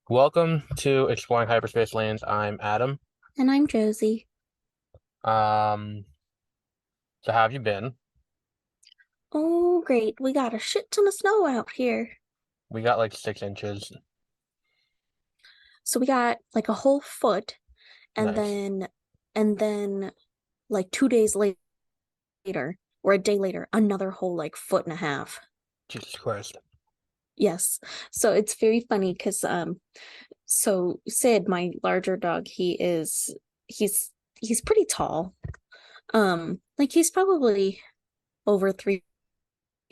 Welcome to Exploring Hyperspace Lanes. I'm Adam. And I'm Josie. Um, so how have you been? Oh, great. We got a shit ton of snow out here. We got like 6 inches. So we got like a whole foot and Nice. then like 2 days later or a day later, another whole like foot and a half. Jesus Christ. Yes. So it's very funny because so Sid, my larger dog, he's pretty tall. Like he's probably over 3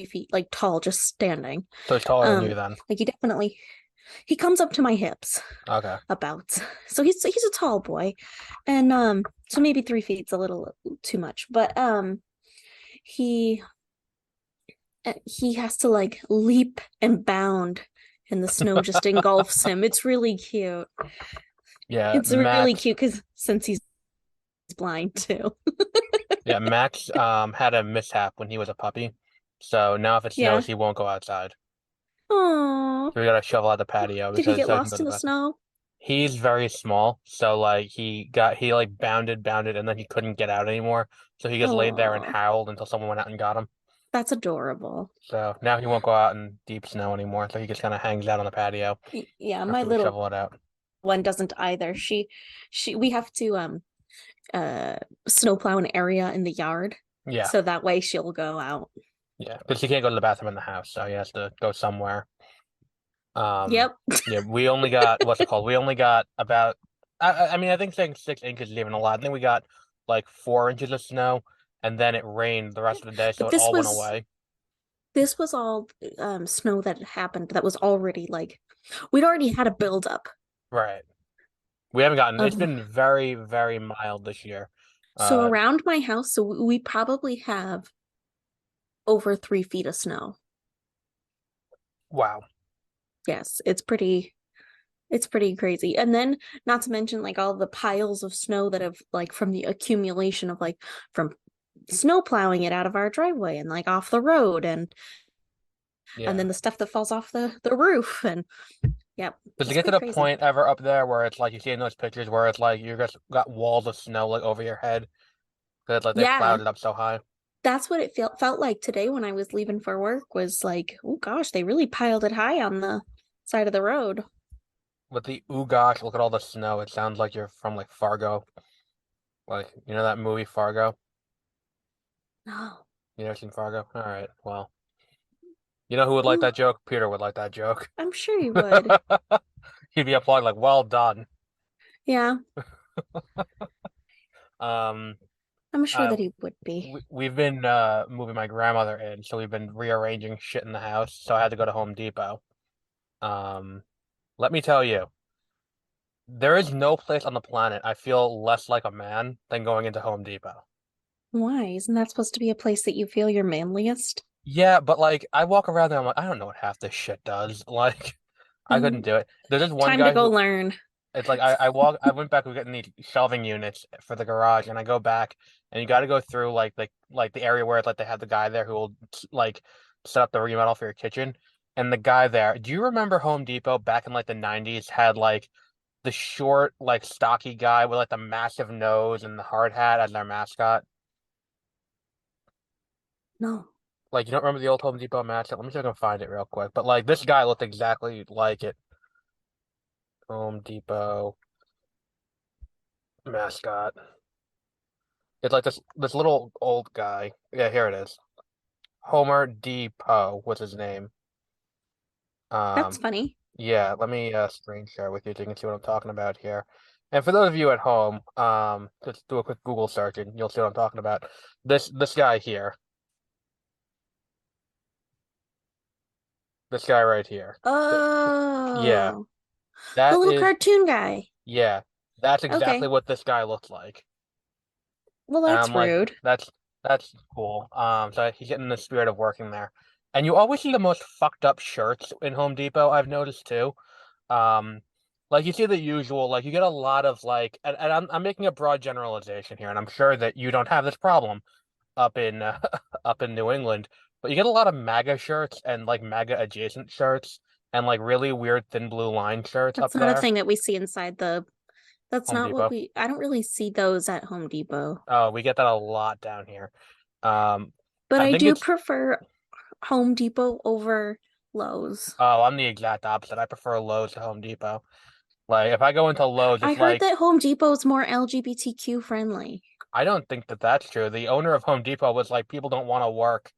feet, like tall, just standing. So he's taller than you Um, then. like he comes up to my hips Okay. about. So he's a tall boy. And so maybe 3 feet's a little too much. But he he has to like leap and bound and the snow just engulfs him. It's really cute. Yeah, It's really Max. cute because since he's blind too. Yeah, Max had a mishap when he was a puppy. So now if it snows, Yeah. he won't go outside. Oh, So we gotta shovel out the patio did he because get so he can go lost to in the bed. snow? He's very small, so like he like bounded, and then he couldn't get out anymore. So he just laid there and Oh, howled until someone went out and got him. that's adorable. So now he won't go out in deep snow anymore. So he just kind of hangs out on the patio Yeah, my after we little shovel it out. one doesn't either. She we have to uh snowplow an area in the yard Yeah, so that way she'll go out. yeah, because he can't go to the bathroom in the house, so he has to go somewhere. Um, Yep. yeah, we only got what's it called? We only got about. I mean, I think saying 6 inches is even a lot. I think we got like 4 inches of snow, and then it rained the rest of the day, so But it all went away. this was all snow that happened that was already like we'd already had a buildup Right. We haven't gotten. It's of been very, very mild this year. so Uh, around my house, so we probably have over 3 feet of snow. wow. Yes, it's pretty crazy. And then not to mention like all the piles of snow that have like from the accumulation of like from snow plowing it out of our driveway and like off the road and Yeah. then the stuff that falls off the roof and yep, Does it it's get to pretty the crazy. point ever up there where it's like you see in those pictures where it's like you just got walls of snow like over your head because like they Yeah, plowed it up so high? that's what it felt like today when I was leaving for work was like, oh gosh, they really piled it high on the side of the road. With the ooh gosh, look at all the snow. It sounds like you're from like Fargo. Like, you know that movie Fargo? No. You never seen Fargo? All right. Well, you know who would like Oh, that joke? Peter would like that joke. I'm sure you would. He'd be applauding like, well done. Yeah, Um, I'm sure uh, that he would be. we've been moving my grandmother in, so we've been rearranging shit in the house. So I had to go to Home Depot. Um, let me tell you, there is no place on the planet I feel less like a man than going into Home Depot. Why? Isn't that supposed to be a place that you feel your manliest? Yeah, but like I walk around there, I'm like, I don't know what half this shit does. Like, I couldn't Mm, do it. There's this one time to guy go who learn. it's like I went back, we getting these shelving units for the garage, and I go back and you got to go through like the area where it's like they have the guy there who will like set up the remodel for your kitchen. And the guy there, do you remember Home Depot back in like the 90s had like the short, like stocky guy with like the massive nose and the hard hat as their mascot? No. Like, you don't remember the old Home Depot mascot? Let me see if I can find it real quick. But like this guy looked exactly like it. Home Depot mascot. It's like this little old guy. Yeah, here it is. Homer Depot was his name. That's Um, funny. yeah, let me screen share with you so you can see what I'm talking about here. And for those of you at home, just do a quick Google search and you'll see what I'm talking about. This guy here, this guy right here. Yeah, Oh, the that little is cartoon guy. yeah, that's exactly Okay. what this guy looks like. Well, And I'm that's like, rude. that's cool. So he's getting the spirit of working there. And you always see the most fucked up shirts in Home Depot, I've noticed too. Um, like you see the usual, like you get a lot of like, and I'm making a broad generalization here, and I'm sure that you don't have this problem up in up in New England, but you get a lot of MAGA shirts and like MAGA adjacent shirts and like really weird thin blue line shirts up That's not a there. thing that we see inside the. That's Home not what Depot. we. I don't really see those at Home Depot, Oh, we get that a lot down here. Um, but I I think do it's prefer Home Depot over Lowe's. oh, I'm the exact opposite. I prefer Lowe's to Home Depot. Like if I go into Lowe's, I it's heard like that Home Depot is more LGBTQ friendly. I don't think that that's true. The owner of Home Depot was like people don't want to work.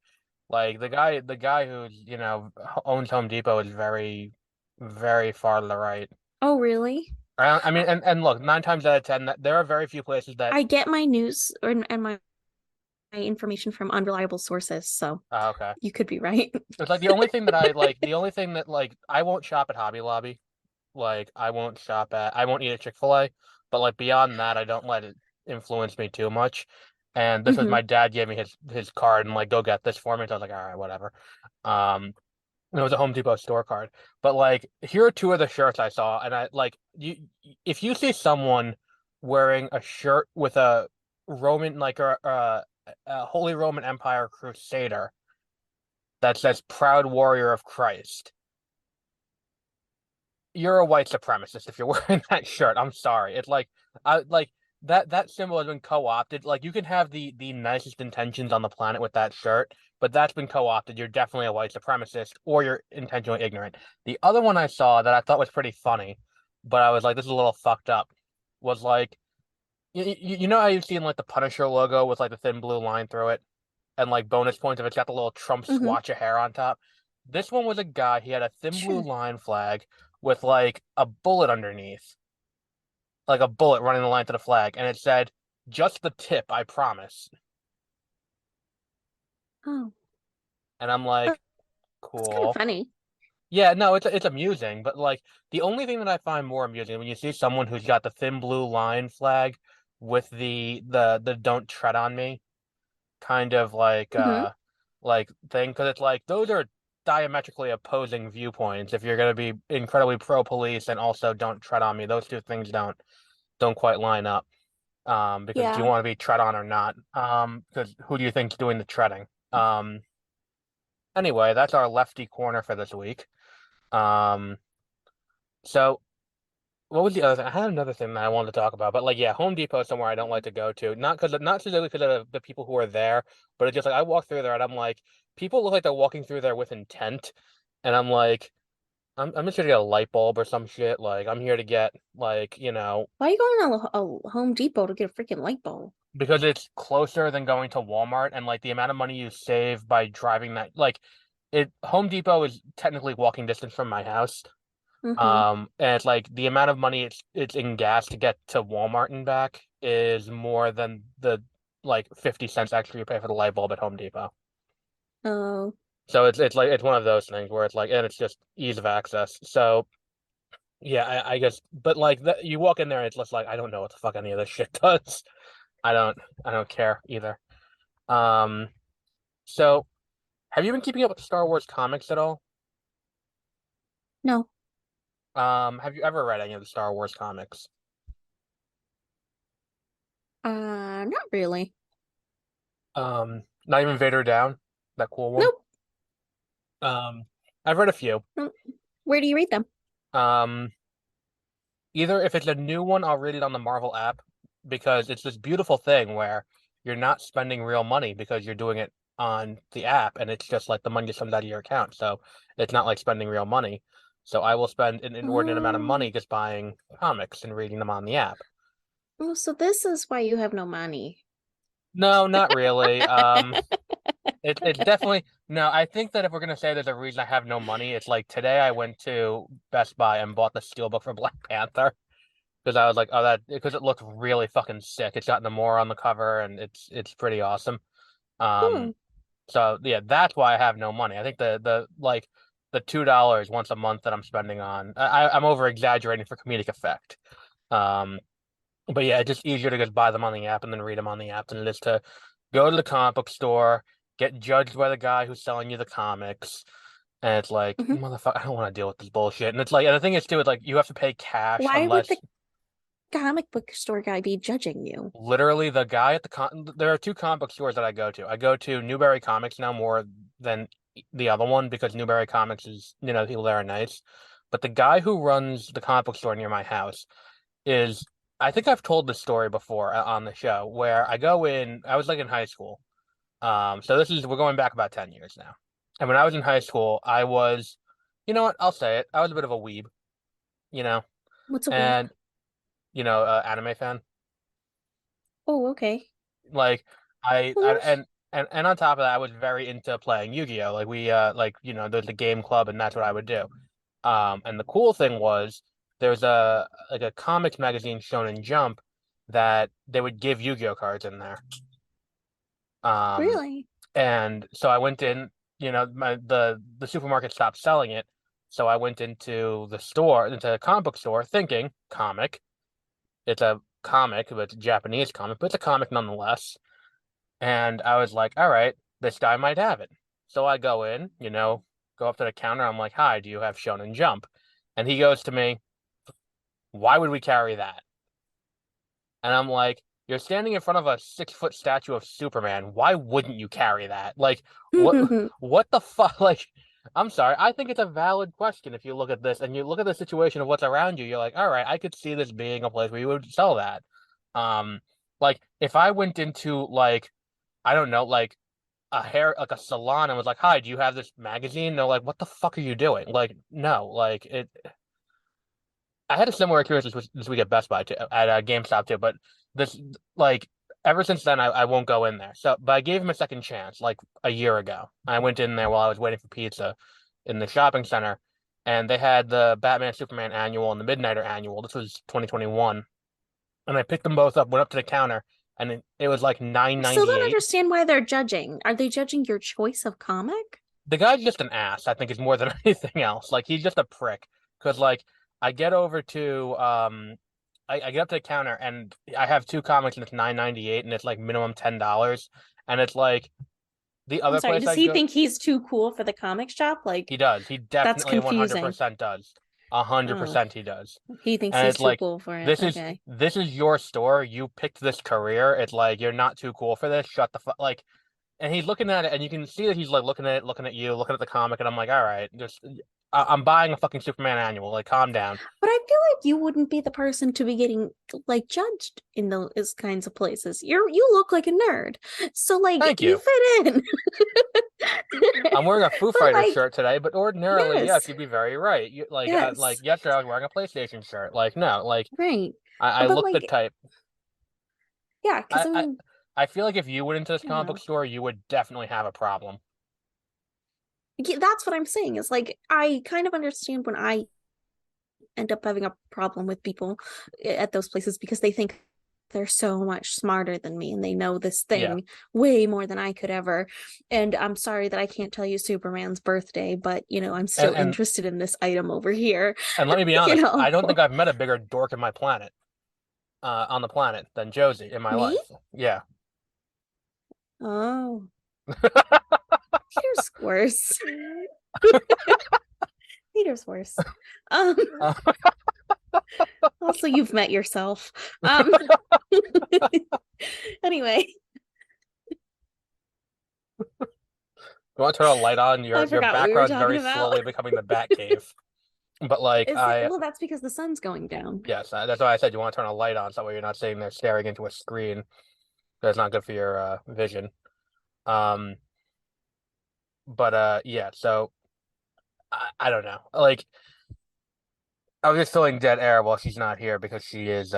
Like the guy who owns Home Depot is very, very far to the right. Oh, really? I mean, and look, 9 times out of 10, there are very few places that. I get my news and my information from unreliable sources, so Okay. you could be right. It's like the only thing that I like, the only thing that like I won't shop at Hobby Lobby. Like I won't eat at Chick-fil-A, but like beyond that, I don't let it influence me too much. And this was Hmm. my dad gave me his card and like go get this for me. So I was like, all right, whatever. Um, and it was a Home Depot store card. But like here are two of the shirts I saw, and I like you if you see someone wearing a shirt with a Roman like a Holy Roman Empire Crusader that says "Proud Warrior of Christ," you're a white supremacist if you're wearing that shirt. I'm sorry. It's like I like that symbol has been co-opted. Like you can have the nicest intentions on the planet with that shirt, but that's been co-opted. You're definitely a white supremacist or you're intentionally ignorant. The other one I saw that I thought was pretty funny, but I was like, this is a little fucked up, was like you know how you've seen like the Punisher logo with like the thin blue line through it and like bonus points if it's got the little Trump Hmm. swatch of hair on top. This one was a guy, he had a thin blue Sure. line flag with like a bullet underneath, like a bullet running the line to the flag, and it said, "Just the tip, I promise." Oh, And I'm like, that's kind of cool. funny. Yeah, no, it's amusing, but like the only thing that I find more amusing when you see someone who's got the thin blue line flag with the "Don't tread on me" kind of Hmm. like thing, because it's like those are diametrically opposing viewpoints. If you're going to be incredibly pro police and also don't tread on me, those two things don't quite line up. Because do you Yeah. want to be tread on or not? Because who do you think's doing the treading? Um, anyway, that's our lefty corner for this week. Um, so what was the other thing? I had another thing that I wanted to talk about, but like, yeah, Home Depot is somewhere I don't like to go to. Not specifically because of the people who are there, but it's just like I walk through there and I'm like, people look like they're walking through there with intent, and I'm like, I'm just here to get a light bulb or some shit. Like, I'm here to get like, Why are you going to a Home Depot to get a freaking light bulb? because it's closer than going to Walmart, and like the amount of money you save by driving that, like, it Home Depot is technically walking distance from my house. Hmm. And it's like the amount of money it's in gas to get to Walmart and back is more than the like 50 cents extra you pay for the light bulb at Home Depot. Oh. So it's like it's one of those things where it's like and it's just ease of access. So yeah, I guess but like you walk in there and it's just like I don't know what the fuck any of this shit does. I don't I don't care either. Um so have you been keeping up with the Star Wars comics at all? No. Have you ever read any of the Star Wars comics? Not really. Not even Vader Down, that cool one. Nope. Um, I've read a few. Nope. Where do you read them? Um, Either if it's a new one, I'll read it on the Marvel app because it's this beautiful thing where you're not spending real money because you're doing it on the app and it's just like the money just comes out of your account. So it's not like spending real money. So I will spend an inordinate amount of money Oh. just buying comics and reading them on the app. Oh, so this is why you have no money. No, not really. It's definitely no. I think that if we're gonna say there's a reason I have no money, it's like today I went to Best Buy and bought the Steelbook for Black Panther because I was like, oh, that because it looked really fucking sick. It's got Namor on the cover and it's pretty awesome. Um, Oh. so yeah, that's why I have no money. I think the like the $2 once a month that I'm spending on, I'm over exaggerating for comedic effect. Um, but yeah, it's just easier to just buy them on the app and then read them on the app than it is to go to the comic book store, get judged by the guy who's selling you the comics. And it's like, Mhm. motherfucker, I don't want to deal with this bullshit. And it's like, and the thing is too, it's like you have to pay cash Why would unless the comic book store guy be judging you? literally the guy at there are two comic book stores that I go to. I go to Newberry Comics now more than the other one because Newberry Comics is, the people there are nice. But the guy who runs the comic book store near my house is, I think I've told this story before on the show where I go in, I was like in high school. So we're going back about 10 years now. And when I was in high school, I was, you know what, I'll say it, I was a bit of a weeb, you know, What's a weeb? and, anime fan. Oh, okay. Like Well, I there's and on top of that, I was very into playing Yu-Gi-Oh! Like there's a game club and that's what I would do. And the cool thing was there's a comics magazine shown in Jump that they would give Yu-Gi-Oh cards in there. Um, really and so I went in, the supermarket stopped selling it. So I went into the comic book store thinking comic. It's a comic, but it's a Japanese comic, but it's a comic nonetheless. And I was like, all right, this guy might have it. So I go in, go up to the counter. I'm like, hi, do you have Shonen Jump? And he goes to me, why would we carry that? And I'm like, you're standing in front of a 6 foot statue of Superman. Why wouldn't you carry that? Like, what the fuck? Like, I'm sorry. I think it's a valid question if you look at this and you look at the situation of what's around you. You're like, all right, I could see this being a place where you would sell that. Um, like if I went into like, I don't know, like a salon and was like, "Hi, do you have this magazine?" They're like, "What the fuck are you doing?" Like, no, like it. I had a similar experience this week at Best Buy too, at GameStop too, but this like ever since then I won't go in there. So, but I gave him a second chance like a year ago. I went in there while I was waiting for pizza in the shopping center, and they had the Batman Superman annual and the Midnighter annual. This was 2021, and I picked them both up, went up to the counter, and it was like nine I still ninety don't eight. understand why they're judging. Are they judging your choice of comic? The guy's just an ass, I think, is more than anything else. Like he's just a prick. Because like I get over to I get up to the counter and I have two comics and it's 9.98 and it's like minimum $10. And it's like the I'm other sorry, place does I he go, think he's too cool for the comic shop? Like, he does. He that's definitely confusing. 100% does. A hundred Oh, percent he does. he thinks And he's it's too like cool for it. this is Okay. this is your store. You picked this career. It's like you're not too cool for this. Shut the fuck like and he's looking at it, and you can see that he's like looking at it, looking at you, looking at the comic, and I'm like, all right, just I'm buying a fucking Superman annual. Like, calm down. But I feel like you wouldn't be the person to be getting like judged in those kinds of places. You look like a nerd. So like Thank you you. fit in. I'm wearing a Foo But Fighters like, shirt today, but ordinarily, yes, yes. you'd be very right. Like Yes. yesterday, I was wearing a PlayStation shirt. Like, no, like Right. I But look the like, type. yeah, because I, I I mean, I feel like if you went into this you comic book know, store, you would definitely have a problem. that's what I'm saying is like I kind of understand when I end up having a problem with people at those places because they think they're so much smarter than me and they know this Yeah, thing way more than I could ever. And I'm sorry that I can't tell you Superman's birthday, but I'm and still and interested in this item over here. and let me be you honest, know, I don't think I've met a bigger dork in my planet, on the planet than Josie in my me? life. Yeah. Oh, Peter's worse. Peter's worse. Um, also, you've met yourself. Anyway, You want to turn a light on? I Your forgot what we were background's talking very about. slowly becoming the Bat Cave. But like Is it? Well, that's because the sun's going down. yes, that's why I said you want to turn a light on, so that way you're not sitting there staring into a screen. That's not good for your vision. Um, but yeah. So I don't know. Like I was just feeling dead air while she's not here because she is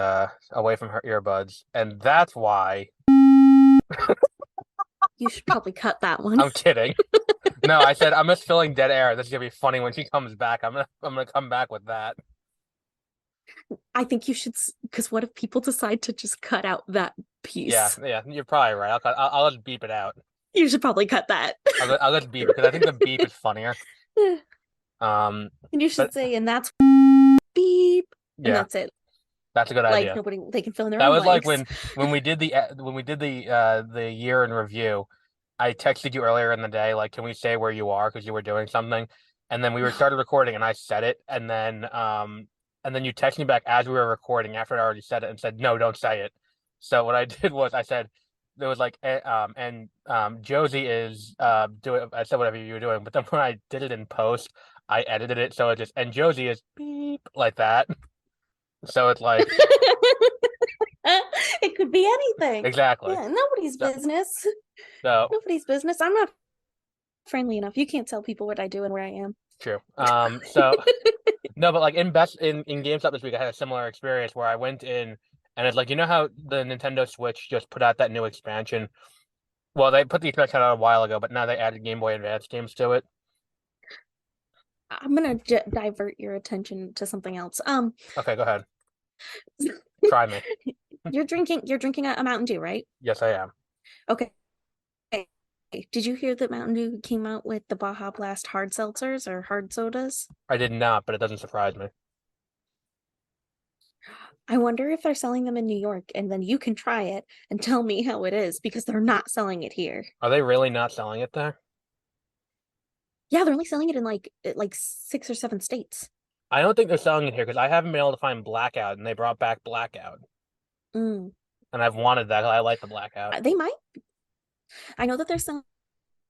away from her earbuds, and that's why You should probably cut that one. I'm kidding. No, I said I'm just feeling dead air. This is gonna be funny when she comes back. I'm gonna come back with that. I think you should, because what if people decide to just cut out that Yeah, piece? yeah, you're probably right. I'll just beep it out. You should probably cut that. I'll just beep it because I think the beep is funnier. And Um, you but should say, and that's beep, and yeah, that's it. that's a good Like idea. nobody, they can fill in their That own was like blanks. when we did the year in review. I texted you earlier in the day, like, can we say where you are because you were doing something, and then we were started recording, and I said it, and then you texted me back as we were recording after I already said it and said no, don't say it. So what I did was I said there was like Josie is doing. I said whatever you were doing, but then when I did it in post, I edited it so it just and Josie is beep like that. So it's like It could be anything. exactly. Yeah, nobody's So, business. so Nobody's business. I'm not friendly enough. You can't tell people what I do and where I am. true. So no, but like in GameStop this week, I had a similar experience where I went in and it's like you know how the Nintendo Switch just put out that new expansion. Well, they put the expansion out a while ago, but now they added Game Boy Advance games to it. I'm gonna divert your attention to something else. Okay, go ahead. Try me. You're drinking a Mountain Dew, right? Yes, I am. Okay. Did you hear that Mountain Dew came out with the Baja Blast hard seltzers or hard sodas? I did not, but it doesn't surprise me. I wonder if they're selling them in New York and then you can try it and tell me how it is because they're not selling it here. Are they really not selling it there? Yeah, they're only selling it in like 6 or 7 states. I don't think they're selling it here because I haven't been able to find Blackout, and they brought back Blackout, Mm. and I've wanted that. 'Cause I like the Blackout. They might. I know that it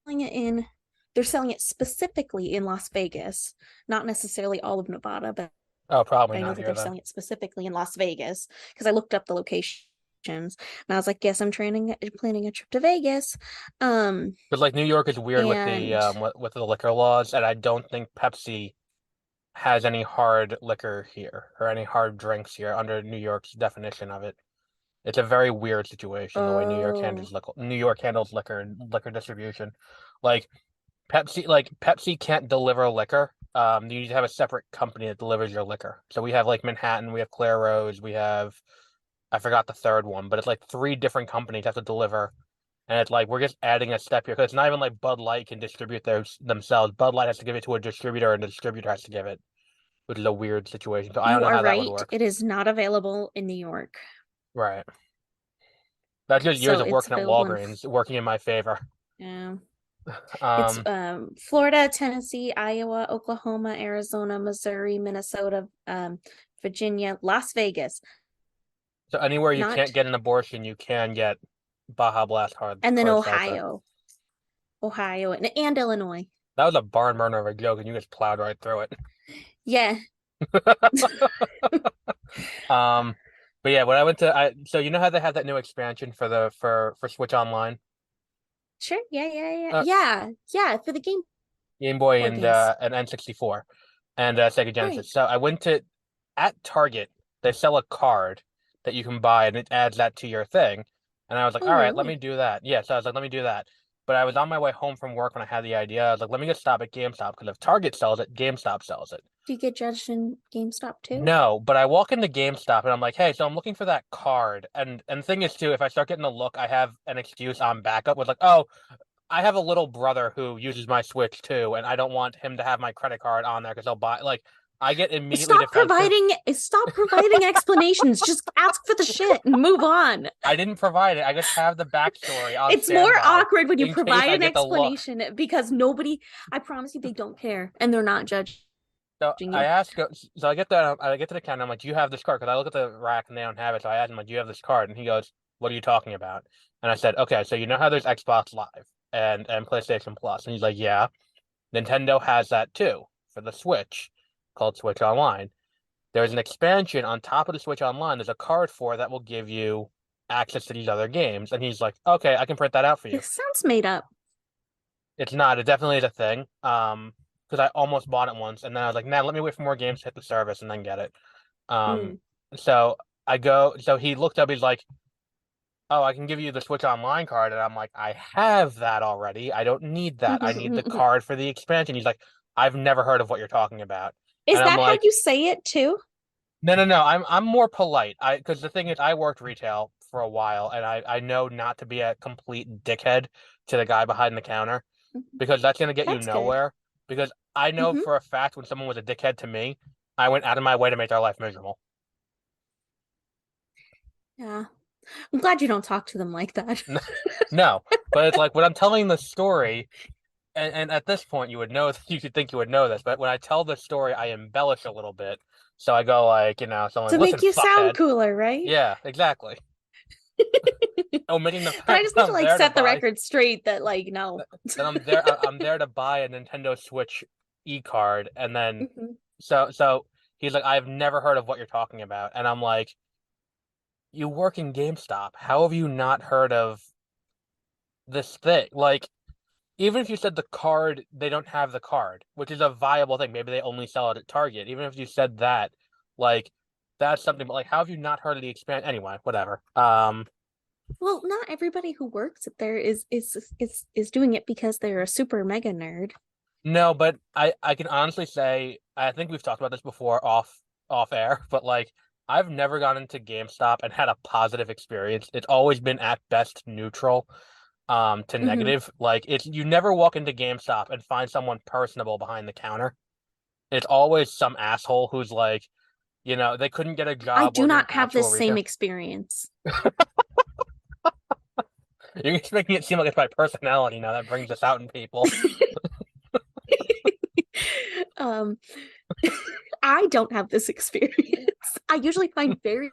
in they're selling it specifically in Las Vegas, not necessarily all of Nevada, but Oh, probably I know not that here they're then. selling it specifically in Las Vegas because I looked up the locations and I was like, guess I'm planning a trip to Vegas. Because like New York is weird with the And with the liquor laws, and I don't think Pepsi has any hard liquor here or any hard drinks here under New York's definition of it. It's a very weird situation the way oh, New York handles liquor and liquor distribution. Like Pepsi can't deliver liquor. You need to have a separate company that delivers your liquor. So we have like Manhattan, we have Claire Rose, we have I forgot the third one, but it's like three different companies have to deliver. And it's like we're just adding a step here because it's not even like Bud Light can distribute themselves. Bud Light has to give it to a distributor, and the distributor has to give it, which is a weird situation. So I don't you know are how that would right. work. It is not available in New York. Right. That's just years So of it's working at available in Walgreens working in my favor. yeah. It's Um, Florida, Tennessee, Iowa, Oklahoma, Arizona, Missouri, Minnesota, Virginia, Las Vegas. so anywhere you can't Not get an abortion, you can get Baja Blast and then hard seltzer. Ohio, and Illinois. That was a barn burner of a joke, and you just plowed right through it. Yeah. Um, but yeah, when I went to so you know how they have that new expansion for for Switch Online, Sure. Yeah, yeah, yeah. uh, Yeah. Yeah, for the Game Game Boy Boy games. and N64 and Sega Right. Genesis. So I went to at Target, they sell a card that you can buy, and it adds that to your thing. And I was like, Oh, all right, let me really? do that. Yeah, so I was like, let me do that. But I was on my way home from work when I had the idea. I was like, let me just stop at GameStop because if Target sells it, GameStop sells it. Do you get judged in GameStop too? No, but I walk into GameStop and I'm like, hey, so I'm looking for that card. And the thing is too, if I start getting a look, I have an excuse on backup with like, oh, I have a little brother who uses my Switch too, and I don't want him to have my credit card on there because he'll buy like I get immediately defensive. Stop providing explanations. Just ask for the shit and move on. I didn't provide it. I just have the backstory on It's more standby awkward when you in case provide I an get the look. explanation because nobody, I promise you, they don't care and they're not judging So I you. ask, so I get that, I get to the counter. I'm like, "Do you have this card?" Because I look at the rack and they don't have it. So I ask him, like, "Do you have this card?" And he goes, "What are you talking about?" And I said, "Okay, so you know how there's Xbox Live and PlayStation Plus?" And he's like, "Yeah, Nintendo has that too for the Switch, called Switch Online. There's an expansion on top of the Switch Online. There's a card for that will give you access to these other games." And he's like, "Okay, I can print that out for you." This sounds made up. It's not. It definitely is a thing. Because I almost bought it once, and then I was like, "Nah, let me wait for more games to hit the service and then get it." Um, Mm. so I go. So he looked up. He's like, "Oh, I can give you the Switch Online card," and I'm like, "I have that already. I don't need that. I need the card for the expansion." He's like, "I've never heard of what you're talking about," Is and I'm that how like, you say it too? "No, no, no. I'm more polite. I because the thing is, I worked retail for a while, and I know not to be a complete dickhead to the guy behind the counter Mhm. because that's gonna get you That's good. nowhere. Because I know Hmm. for a fact when someone was a dickhead to me, I went out of my way to make their life miserable. Yeah. I'm glad you don't talk to them like that. No, but it's like when I'm telling the story, and at this point you would know you could think you would know this, but when I tell the story, I embellish a little bit. So I go like, so I'm like, To listen, make you sound fuckhead. cooler, right? Yeah, exactly. omitting the But I fact just that need to I'm like there to set the buy record straight that like no. that I'm there to buy a Nintendo Switch e-card, and then Mhm. so he's like, I've never heard of what you're talking about, and I'm like, you work in GameStop. How have you not heard of this thing? Like, even if you said the card, they don't have the card, which is a viable thing. Maybe they only sell it at Target. Even if you said that, like, that's something. But like, how have you not heard of the expand? Anyway, whatever. Well, not everybody who works there is doing it because they're a super mega nerd. No, but I can honestly say I think we've talked about this before off air, but like I've never gone into GameStop and had a positive experience. It's always been at best neutral, to Hmm. negative. Like it's you never walk into GameStop and find someone personable behind the counter. It's always some asshole who's like, they couldn't get a I job do working in not have actual this same retail. experience. You're just making it seem like it's my personality now that brings this out in people. um, I don't have this experience. I usually find very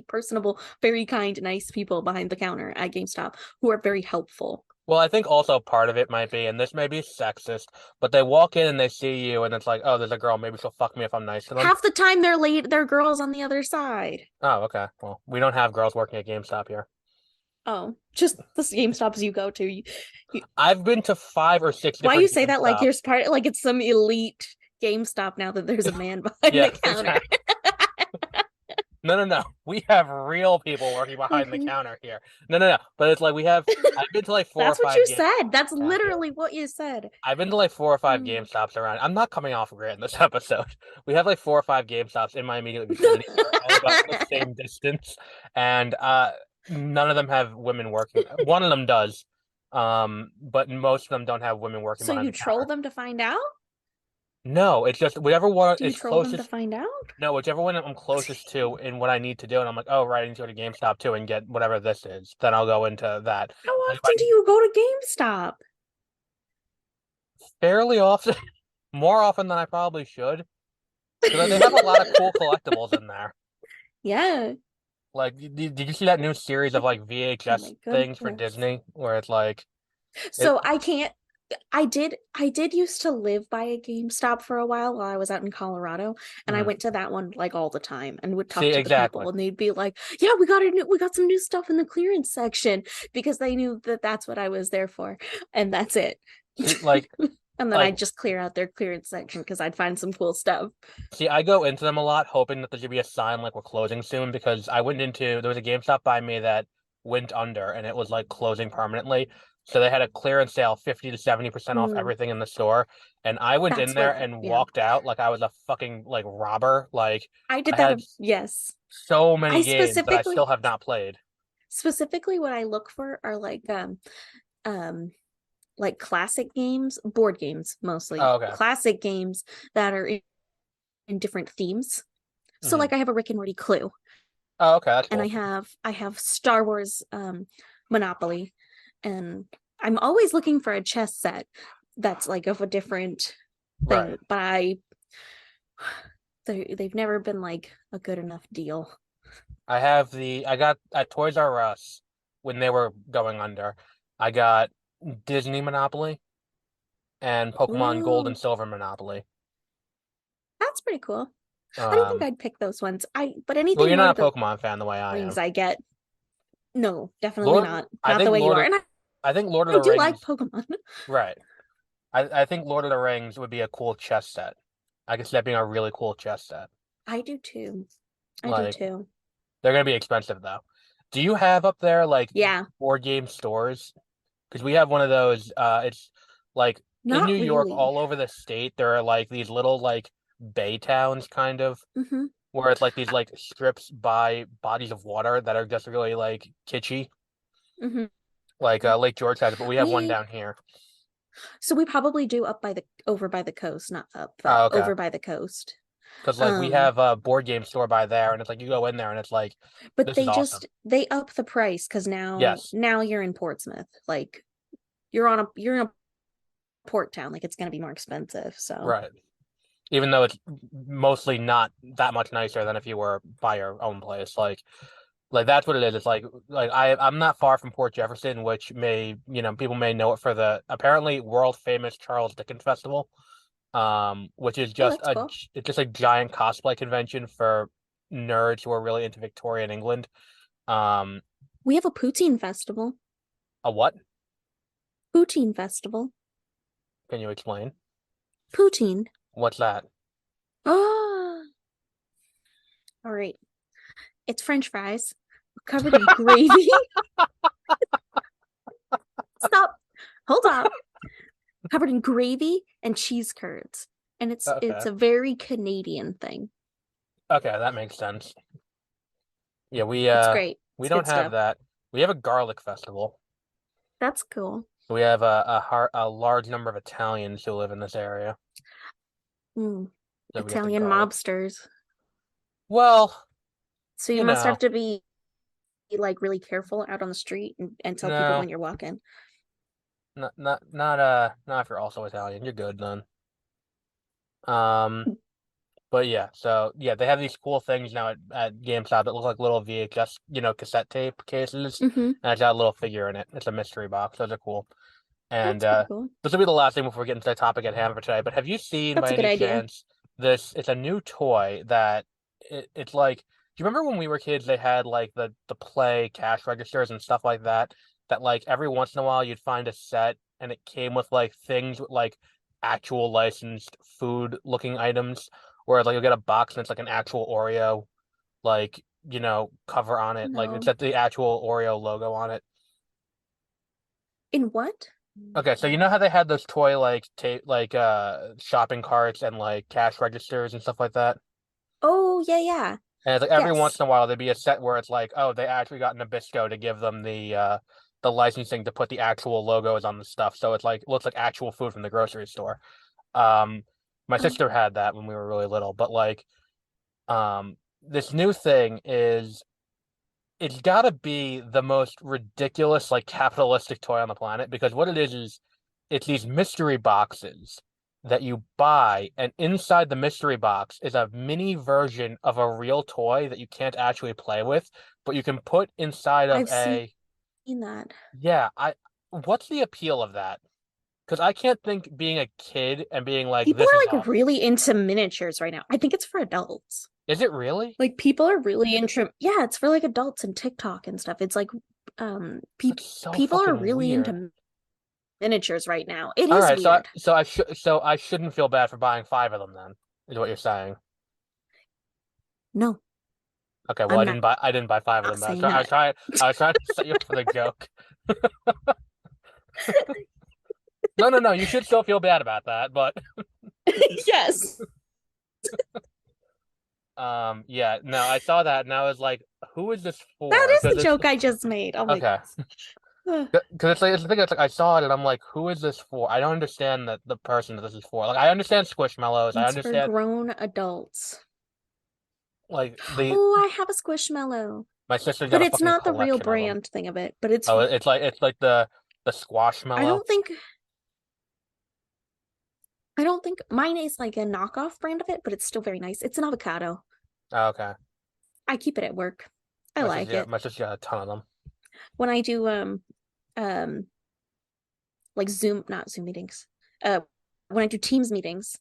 personable, very kind, nice people behind the counter at GameStop who are very helpful. Well, I think also part of it might be, and this may be sexist, but they walk in and they see you, and it's like, oh, there's a girl. Maybe she'll fuck me if I'm nice to them. Half the time they're girls on the other side. Oh, okay. Well, we don't have girls working at GameStop here. Oh, just the GameStops you go to. I've been to 5 or 6 Why you different say that like GameStops. you're part like it's some elite GameStop now that there's a man behind the Yeah, counter. exactly. No, no, no. We have real people working behind the Okay. counter here. No, no, no. But it's like I've been to like four or That's what five you games. said. That's Yeah, literally what you said. I've been to like 4 or 5 Hmm. GameStops around. I'm not coming off great in this episode. We have like 4 or 5 GameStops in my immediate vicinity that are all about the same distance, and none of them have women working. One of them does, but most of them don't have women working So behind you the troll counter. them to find out? No, it's just whichever one Do you is troll them to closest. find out? No, whichever one I'm closest to in what I need to do, and I'm like, oh right, I need to go to GameStop too and get whatever this is. Then I'll go into that. How Like, often do you go to GameStop? fairly often, more often than I probably should, because they have a lot of cool collectibles in there. Yeah. Like, did you see that new series of like Oh VHS my things for goodness. Disney where it's like it? So I can't I did used to live by a GameStop for a while I was out in Colorado, and I Mhm. went to that one like all the time and would See, talk to the exactly. people, and they'd be like, "Yeah, we got some new stuff in the clearance section," because they knew that that's what I was there for, and that's it. See, like, And then like, I'd just clear out their clearance section because I'd find some cool stuff. see, I go into them a lot, hoping that there should be a sign like we're closing soon. Because I went into there was a GameStop by me that went under, and it was like closing permanently. So they had a clearance sale, 50 to 70% off Mm, everything in the store. And I went in that's there what, and yeah. walked out like I was a fucking like robber. Like I I did that. had Yes. so I many games that I still specifically have not played. specifically what I look for are um like classic games, board games mostly, Oh, okay. classic games that are in different themes. So Hmm. like I have a Rick and Morty Clue, Oh, okay, that's and cool. I have Star Wars Monopoly, and I'm always looking for a chess set that's like of a different thing, Right. but they've never been like a good enough deal. I got at Toys R Us when they were going under. I got Disney Monopoly and Pokemon Gold and Ooh, Silver Monopoly. that's pretty cool. I don't think Um, I'd pick those ones. But well, anything you're Lord not of a the Pokemon fan the way I Rings am. I get. No, definitely Lord, not. I Not the think way you Lord are. of, And I think Lord of I the do like Rings, Pokemon. right. I think Lord of the Rings would be a cool chess set. I could see that being a really cool chess set. I do too. I do Like, too. they're gonna be expensive though. Do you have up there like Yeah, board game stores? Because we have one of those. It's like in New not York, really. all over the state, there are like these little like bay towns kind of Hmm. where it's like these like strips by bodies of water that are just really like kitschy. Hmm. Like Lake George has it, but we have one We down here. so we probably do up by the over by the coast, not up, but Oh, okay. over by the coast. Because like we Um, have a board game store by there, and it's like you go in there, and it's like but this is awesome. they up the price because Yes, now you're in Portsmouth. Like you're in a port town. Like it's gonna be more expensive. So right. Even though it's mostly not that much nicer than if you were by your own place. Like that's what it is. It's like I'm not far from Port Jefferson, which may people may know it for the apparently world famous Charles Dickens Festival, which is Oh, just that's cool. it's just a giant cosplay convention for nerds who are really into Victorian England. Um, We have a poutine festival. a what? Poutine festival. Can you explain? Poutine. What's that? Ah, all right. It's French fries covered in gravy. Stop. Hold up. Covered in gravy and cheese curds. And it's Okay, a very Canadian thing. okay, that makes sense. Yeah, It's great. we It's don't good have stuff. that. We have a garlic festival. That's cool. We have a large number of Italians who live in this area, Mm, so we get the Italian garlic. mobsters. Well, So you you must have know, to be like really careful out on the street and tell people no, when you're walking. not if you're also Italian. You're good then. Um, but yeah, so yeah, they have these cool things now at GameStop that look like little VHS, cassette tape cases, Mm-hmm. and it's got a little figure in it. It's a mystery box. Those are cool. And That's pretty cool. this will be the last thing before we get into the topic at hand for today. But have you seen That's by a good any idea. chance this? It's a new toy that it's like. Do you remember when we were kids? They had like the play cash registers and stuff like that. That like every once in a while you'd find a set and it came with like things with like actual licensed food looking items. Where like you'll get a box and it's like an actual Oreo like cover on it. Like it's No. got the actual Oreo logo on it. In what? Okay, so you know how they had those toy like tape like shopping carts and like cash registers and stuff like that? Oh, yeah, yeah. And it's like every once Yes. in a while there'd be a set where it's like, oh, they actually got Nabisco to give them the licensing to put the actual logos on the stuff. So it's like looks like actual food from the grocery store. Um my Oh, sister had that when we were really little, but like this new thing is it's got to be the most ridiculous, like capitalistic toy on the planet because what it is it's these mystery boxes that you buy, and inside the mystery box is a mini version of a real toy that you can't actually play with, but you can put inside of I've seen a that. yeah. What's the appeal of that? Because I can't think being a kid and being like, People this is are like awesome. really into miniatures right now. I think it's for adults. Is it really? Like people are really into yeah, it's for like adults and TikTok and stuff. It's like That's so people are fucking really weird. into miniatures right now. It All is right, weird. so I shouldn't feel bad for buying five of them then, is what you're saying. No, Okay, well I'm not, I didn't buy five of not them, but saying that. I was trying to set you up for the joke. No, no, no, you should still feel bad about that, but Yes. yeah, no, I saw that and I was like, who is this That for? is the joke I just made. Oh my Okay, goodness. because it's the thing. It's like I saw it and I'm like, who is this for? I don't understand the person that this is for. Like I understand Squishmallows, I It's for understand grown adults. like the Oh, I have a Squishmallow. my sister's got But a it's fucking not the real collection of them. brand thing of it. But it's Oh, it's like the I Squashmallow. don't think I don't think mine is like a knockoff brand of it, but it's still very nice. It's an avocado. Oh, okay. I keep it at work. I like it. My sister got a ton of them. When I do um like Zoom, not Zoom meetings. When I do Teams meetings,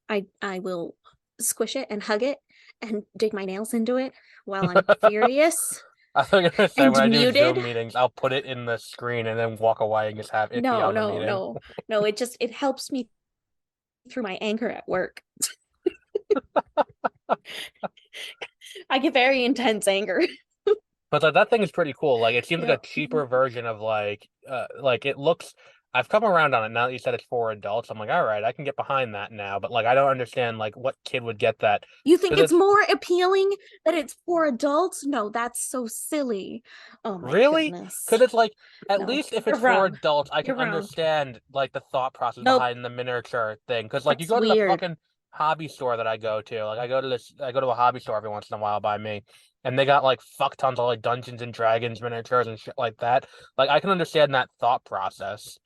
I will squish it and hug it and dig my nails into it while I'm furious I was gonna say when and I do muted. Zoom meetings, I'll put it in the screen and then walk away and just have it be No, on the no, meeting. no, no. It helps me through my anger at work. I get very intense anger. But like that thing is pretty cool. Like it seems like Yeah. a cheaper version of like it looks. I've come around on it now that you said it's for adults. I'm like, all right, I can get behind that now. But like, I don't understand like what kid would get that You think because it's it's more appealing that it's for adults? No, that's so silly. Oh my really goodness. because it's like at No, least if you're it's for wrong. adults, I can You're wrong. understand like the thought process Nope, behind the miniature thing. Because like you that's go to the weird. fucking hobby store that I go to, like I go to a hobby store every once in a while by me, and they got like fuck tons of like Dungeons and Dragons miniatures and shit like that. Like I can understand that thought process,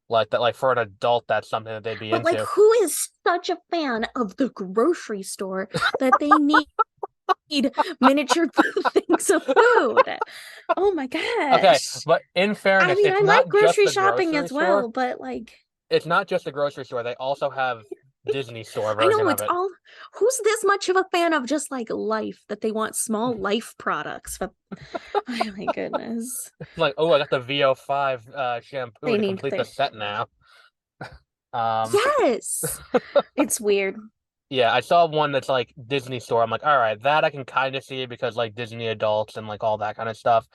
like that like for an adult that's something that they'd be But like, into. who is such a fan of the grocery store that they need need miniature things of food. Oh my Okay, gosh. but in I fairness, mean, it's I like not just grocery the shopping grocery as store. well, but like, It's not just the grocery store. They also have Disney store I version know of it's it. all, who's this much of a fan of just like life that they want small life products? But oh my goodness. It's like, oh, I got the VO5 shampoo They to need complete the they set now. Um, Yes. It's weird. yeah, I saw one that's like Disney store. I'm like, all right, that I can kind of see because like Disney adults and like all that kind of stuff.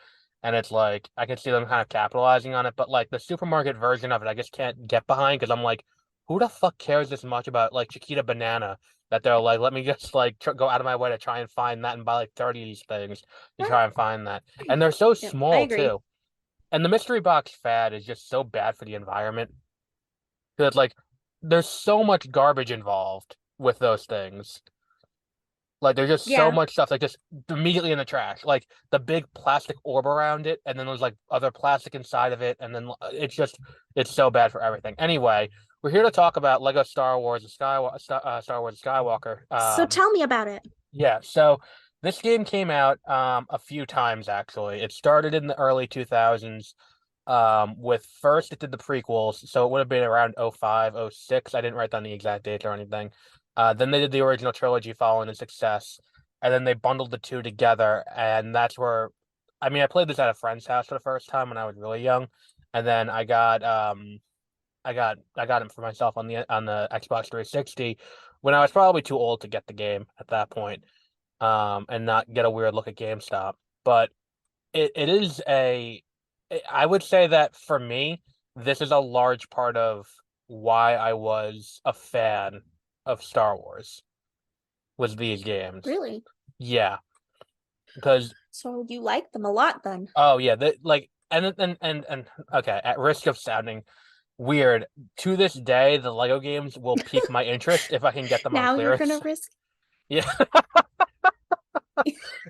And it's like I can see them kind of capitalizing on it, but like the supermarket version of it, I just can't get behind because I'm like, who the fuck cares this much about like Chiquita Banana that they're like, let me just like go out of my way to try and find that and buy like 30 of these things to try and find that. And they're so Yep, I small agree. too. And the mystery box fad is just so bad for the environment. Because like there's so much garbage involved with those things. Like there's just so Yeah. much stuff like just immediately in the trash. Like the big plastic orb around it, and then there's like other plastic inside of it, and then it's so bad for everything. Anyway, we're here to talk about Lego Star Wars: Star Wars Skywalker. So tell me about it. Yeah, so this game came out a few times actually. It started in the early 2000s with first it did the prequels, so it would have been around '05, '06. I didn't write down the exact date or anything. Then they did the original trilogy following its success, and then they bundled the two together, and that's where I mean I played this at a friend's house for the first time when I was really young, and then I got it for myself on the Xbox 360 when I was probably too old to get the game at that point, and not get a weird look at GameStop. But it is I would say that for me, this is a large part of why I was a fan of Star Wars was these games. Really? Yeah, because So you like them a lot then? oh yeah, like and okay, at risk of sounding weird, to this day, the Lego games will pique my interest if I can get them on Now you're gonna clearance. risk. Yeah,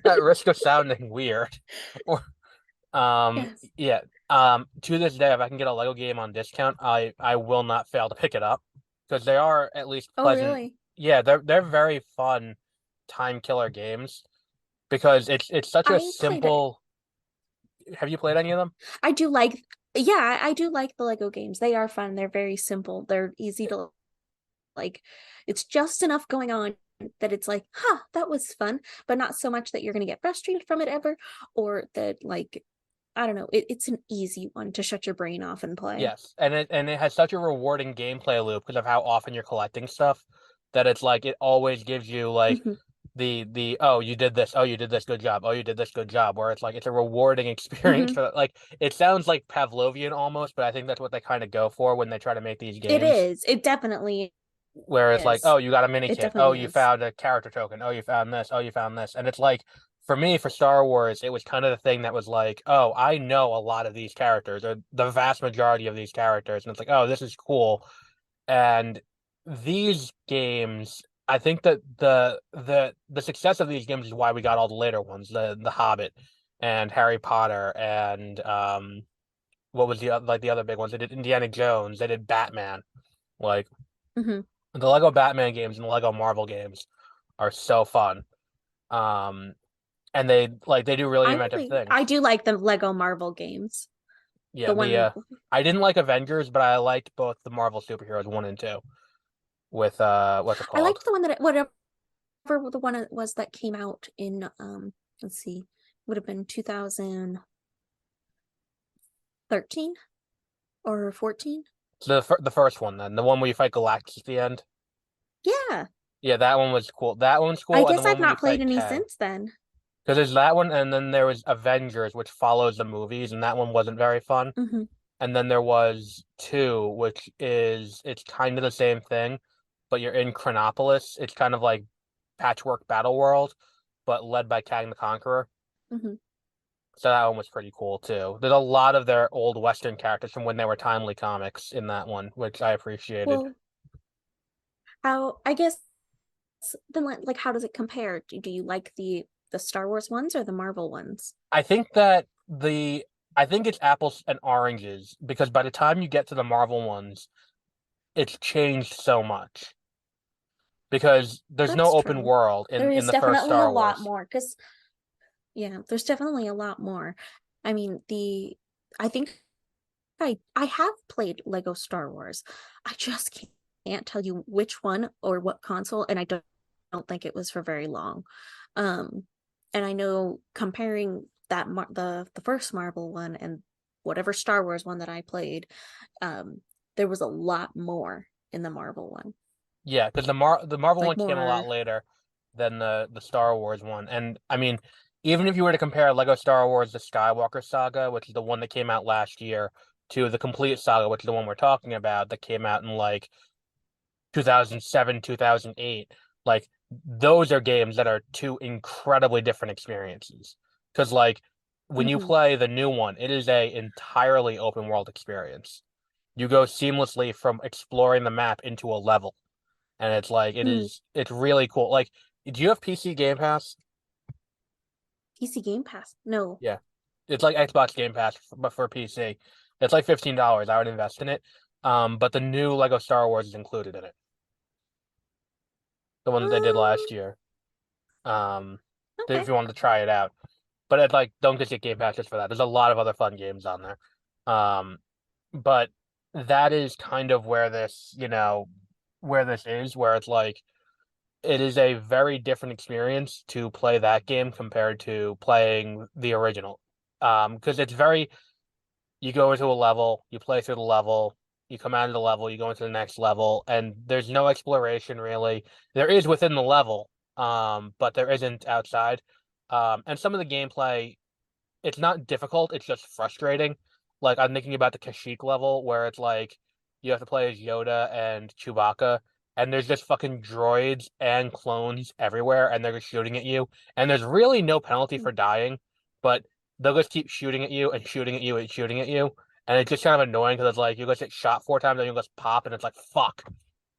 at risk of sounding weird. Or Yes. yeah. To this day, if I can get a Lego game on discount, I will not fail to pick it up because they are at least Oh, pleasant. really? Yeah, they're very fun time killer games because it's such a I played it. simple. Have you played any of them? I do like, yeah, I do like the Lego games. They are fun. They're very simple. They're easy to like. It's just enough going on that it's like, huh, that was fun, but not so much that you're gonna get frustrated from it ever, or that like, I don't know, it's an easy one to shut your brain off and play. Yes, and it has such a rewarding gameplay loop because of how often you're collecting stuff that it's like it always gives you like Mhm. the oh you did this, oh you did this, good job, oh you did this, good job, where it's like it's a rewarding experience Mhm. for like it sounds like Pavlovian almost, but I think that's what they kind of go for when they try to make these It games is. It definitely where it's like, is. oh, you got a mini It kit. Oh, definitely you is. found a character token. Oh, you found this. Oh, you found this. And it's like, for me, for Star Wars, it was kind of the thing that was like, oh, I know a lot of these characters, or the vast majority of these characters. And it's like, oh, this is cool. And these games, I think that the success of these games is why we got all the later ones, the Hobbit and Harry Potter and what was the other big ones? They did Indiana Jones, they did Batman. Like Mhm. the Lego Batman games and the Lego Marvel games are so fun. Um, and they do really inventive I things. do like the Lego Marvel games. Yeah, The the one I didn't like Avengers, but I liked both the Marvel superheroes one and two with what's it I called? liked the one that whatever the one it was that came out in let's see, would have been 2013 or 14. The first one then, the one where you fight Galactus at the end. Yeah. Yeah, that one was cool. That one's I cool, and the guess I've one where you not played fight any Kang. since then. Because there's that one, and then there was Avengers, which follows the movies, and that one wasn't very fun. Hmm. And then there was two, which is it's kind of the same thing, but you're in Chronopolis. It's kind of like Patchwork Battle World, but led by Kang the Conqueror. Hmm. So that one was pretty cool too. There's a lot of their old Western characters from when they were timely comics in that one, which I appreciated. Well, how I guess then like how does it compare? Do you like the Star Wars ones or the Marvel ones? I think that I think it's apples and oranges because by the time you get to the Marvel ones, it's changed so much. because there's no That's open true. world There in is the first definitely a Star lot Wars. more because yeah, there's definitely a lot more. I mean, I think I have played Lego Star Wars. I just can't tell you which one or what console, and I don't think it was for very long. Um, and I know comparing the first Marvel one and whatever Star Wars one that I played, um, there was a lot more in the Marvel one. Yeah, because the Marvel Like one came a lot more. later than the Star Wars one, and I mean, even if you were to compare Lego Star Wars: The Skywalker Saga, which is the one that came out last year, to the complete saga, which is the one we're talking about, that came out in like 2007, 2008, like those are games that are two incredibly different experiences. Because like when you Mhm. play the new one, it is a entirely open world experience. You go seamlessly from exploring the map into a level, and it's like Mm, it's really cool. Like, do you have PC Game Pass? PC Game Pass. No. Yeah, it's like Xbox Game Pass, but for PC. It's like $15. I would invest in it. But the new Lego Star Wars is included in it, the one that they did last Um, year. If okay. you wanted to try it out, but it's like don't just get Game Pass just for that. There's a lot of other fun games on there. But that is kind of where where this is, where it's like it is a very different experience to play that game compared to playing the original. Because it's very, you go into a level, you play through the level, you come out of the level, you go into the next level, and there's no exploration really. There is within the level, but there isn't outside. And some of the gameplay, it's not difficult, it's just frustrating. Like I'm thinking about the Kashyyyk level where it's like you have to play as Yoda and Chewbacca, and there's just fucking droids and clones everywhere, and they're just shooting at you. And there's really no penalty for dying, but they'll just keep shooting at you and shooting at you and shooting at you. And it's just kind of annoying because it's like you just get shot 4 times, and you just pop, and it's like fuck.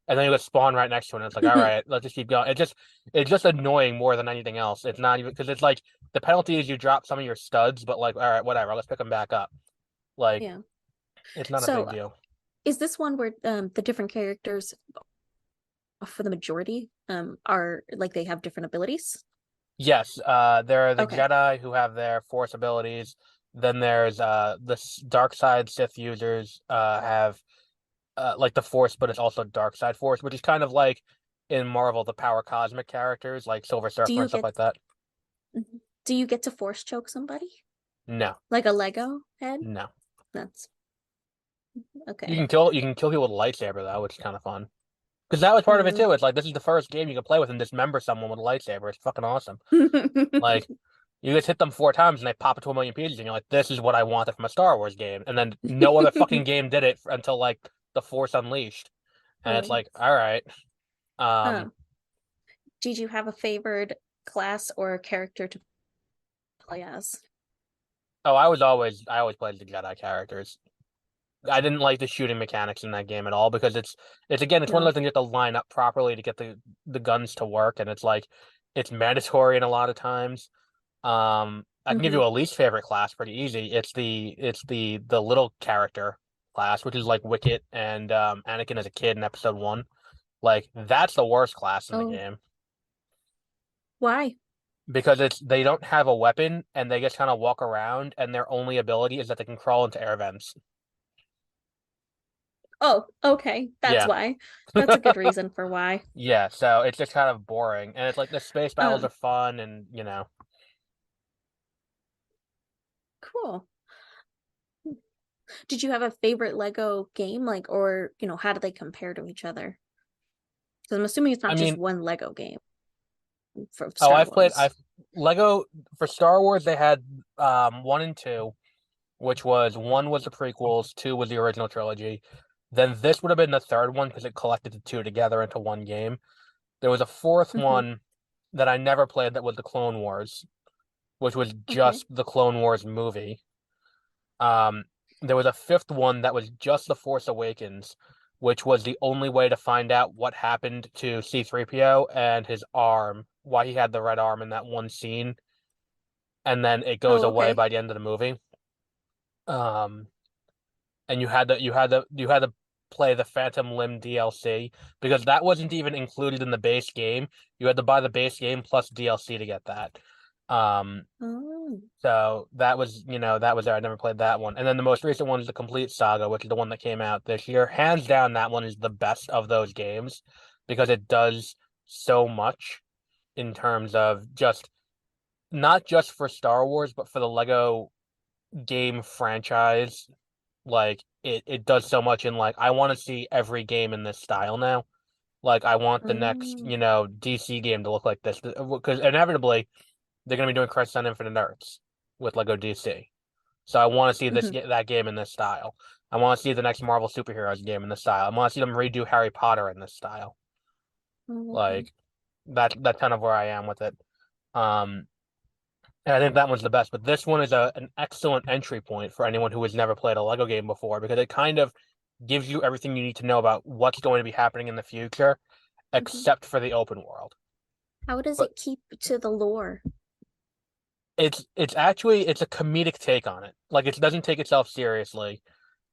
And then you just spawn right next to it, and it's like, all right, let's just keep going. It's just annoying more than anything else. It's not even because it's like the penalty is you drop some of your studs, but like, all right, whatever, let's pick them back up. Like, Yeah. it's not a big So, deal. is this one where the different characters for the majority are like they have different abilities? Yes, there are the Okay. Jedi who have their Force abilities. Then there's the dark side Sith users have like the Force, but it's also dark side Force, which is kind of like in Marvel the power cosmic characters like Silver Do Surfer and you stuff get like that. do you get to force choke somebody? No, Like a Lego head? no. That's okay. You can kill people with a lightsaber though, which is kind of fun. Because that was part of it Mm. too. It's like this is the first game you can play with and dismember someone with a lightsaber. It's fucking awesome. Like you just hit them 4 times and they pop into a million pieces, and you're like, "This is what I wanted from a Star Wars game." And then no other fucking game did it until like the Force Unleashed, and it's Oh. like, all right. Um, Um, did you have a favored class or character to play as? oh, I always played the Jedi characters. I didn't like the shooting mechanics in that game at all because it's again it's one of No. those things you have to line up properly to get the guns to work, and it's like it's mandatory in a lot of times. I can give Mm-hmm. you a least favorite class pretty easy. It's the little character class, which is like Wicket and Anakin as a kid in episode one. Like that's the worst class in the Oh, game why? because it's they don't have a weapon and they just kind of walk around and their only ability is that they can crawl into air vents. Oh, okay. That's Yeah. why. That's a good reason for why. Yeah, so it's just kind of boring. And it's like the space battles Um, are fun and cool. Did you have a favorite Lego game, like, or how do they compare to each other? Because I'm assuming it's I not just mean, one Lego game for oh, Star Wars. I've Lego for Star Wars they had one and two, which was one was the prequels, two was the original trilogy. Then this would have been the third one because it collected the two together into one game. There was a fourth Hmm. one that I never played that was the Clone Wars, which was Okay. just the Clone Wars movie. Um, there was a fifth one that was just The Force Awakens, which was the only way to find out what happened to C-3PO and his arm, why he had the red arm in that one scene, and then it goes Oh, away okay. by the end of the movie. Um, and you had to play the Phantom Limb DLC because that wasn't even included in the base game. You had to buy the base game plus DLC to get that. Um, Oh. so that was, that was there. I never played that one. And then the most recent one is the Complete Saga, which is the one that came out this year. Hands down, that one is the best of those games because it does so much in terms of just not just for Star Wars, but for the Lego game franchise. Like it does so much in like I want to see every game in this style now. Like I want the next, Oh. DC game to look like this because inevitably they're gonna be doing Crisis on Infinite Earths with Lego DC. So I want to see Mhm. that game in this style. I want to see the next Marvel superheroes game in this style. I want to see them redo Harry Potter in this style. Oh, okay. Like that's kind of where I am with it. Um, and I think that one's the best. But this one is an excellent entry point for anyone who has never played a Lego game before because it kind of gives you everything you need to know about what's going to be happening in the future, Mhm. except for the open world. How does But it keep to the lore? it's a comedic take on it. Like it doesn't take itself seriously.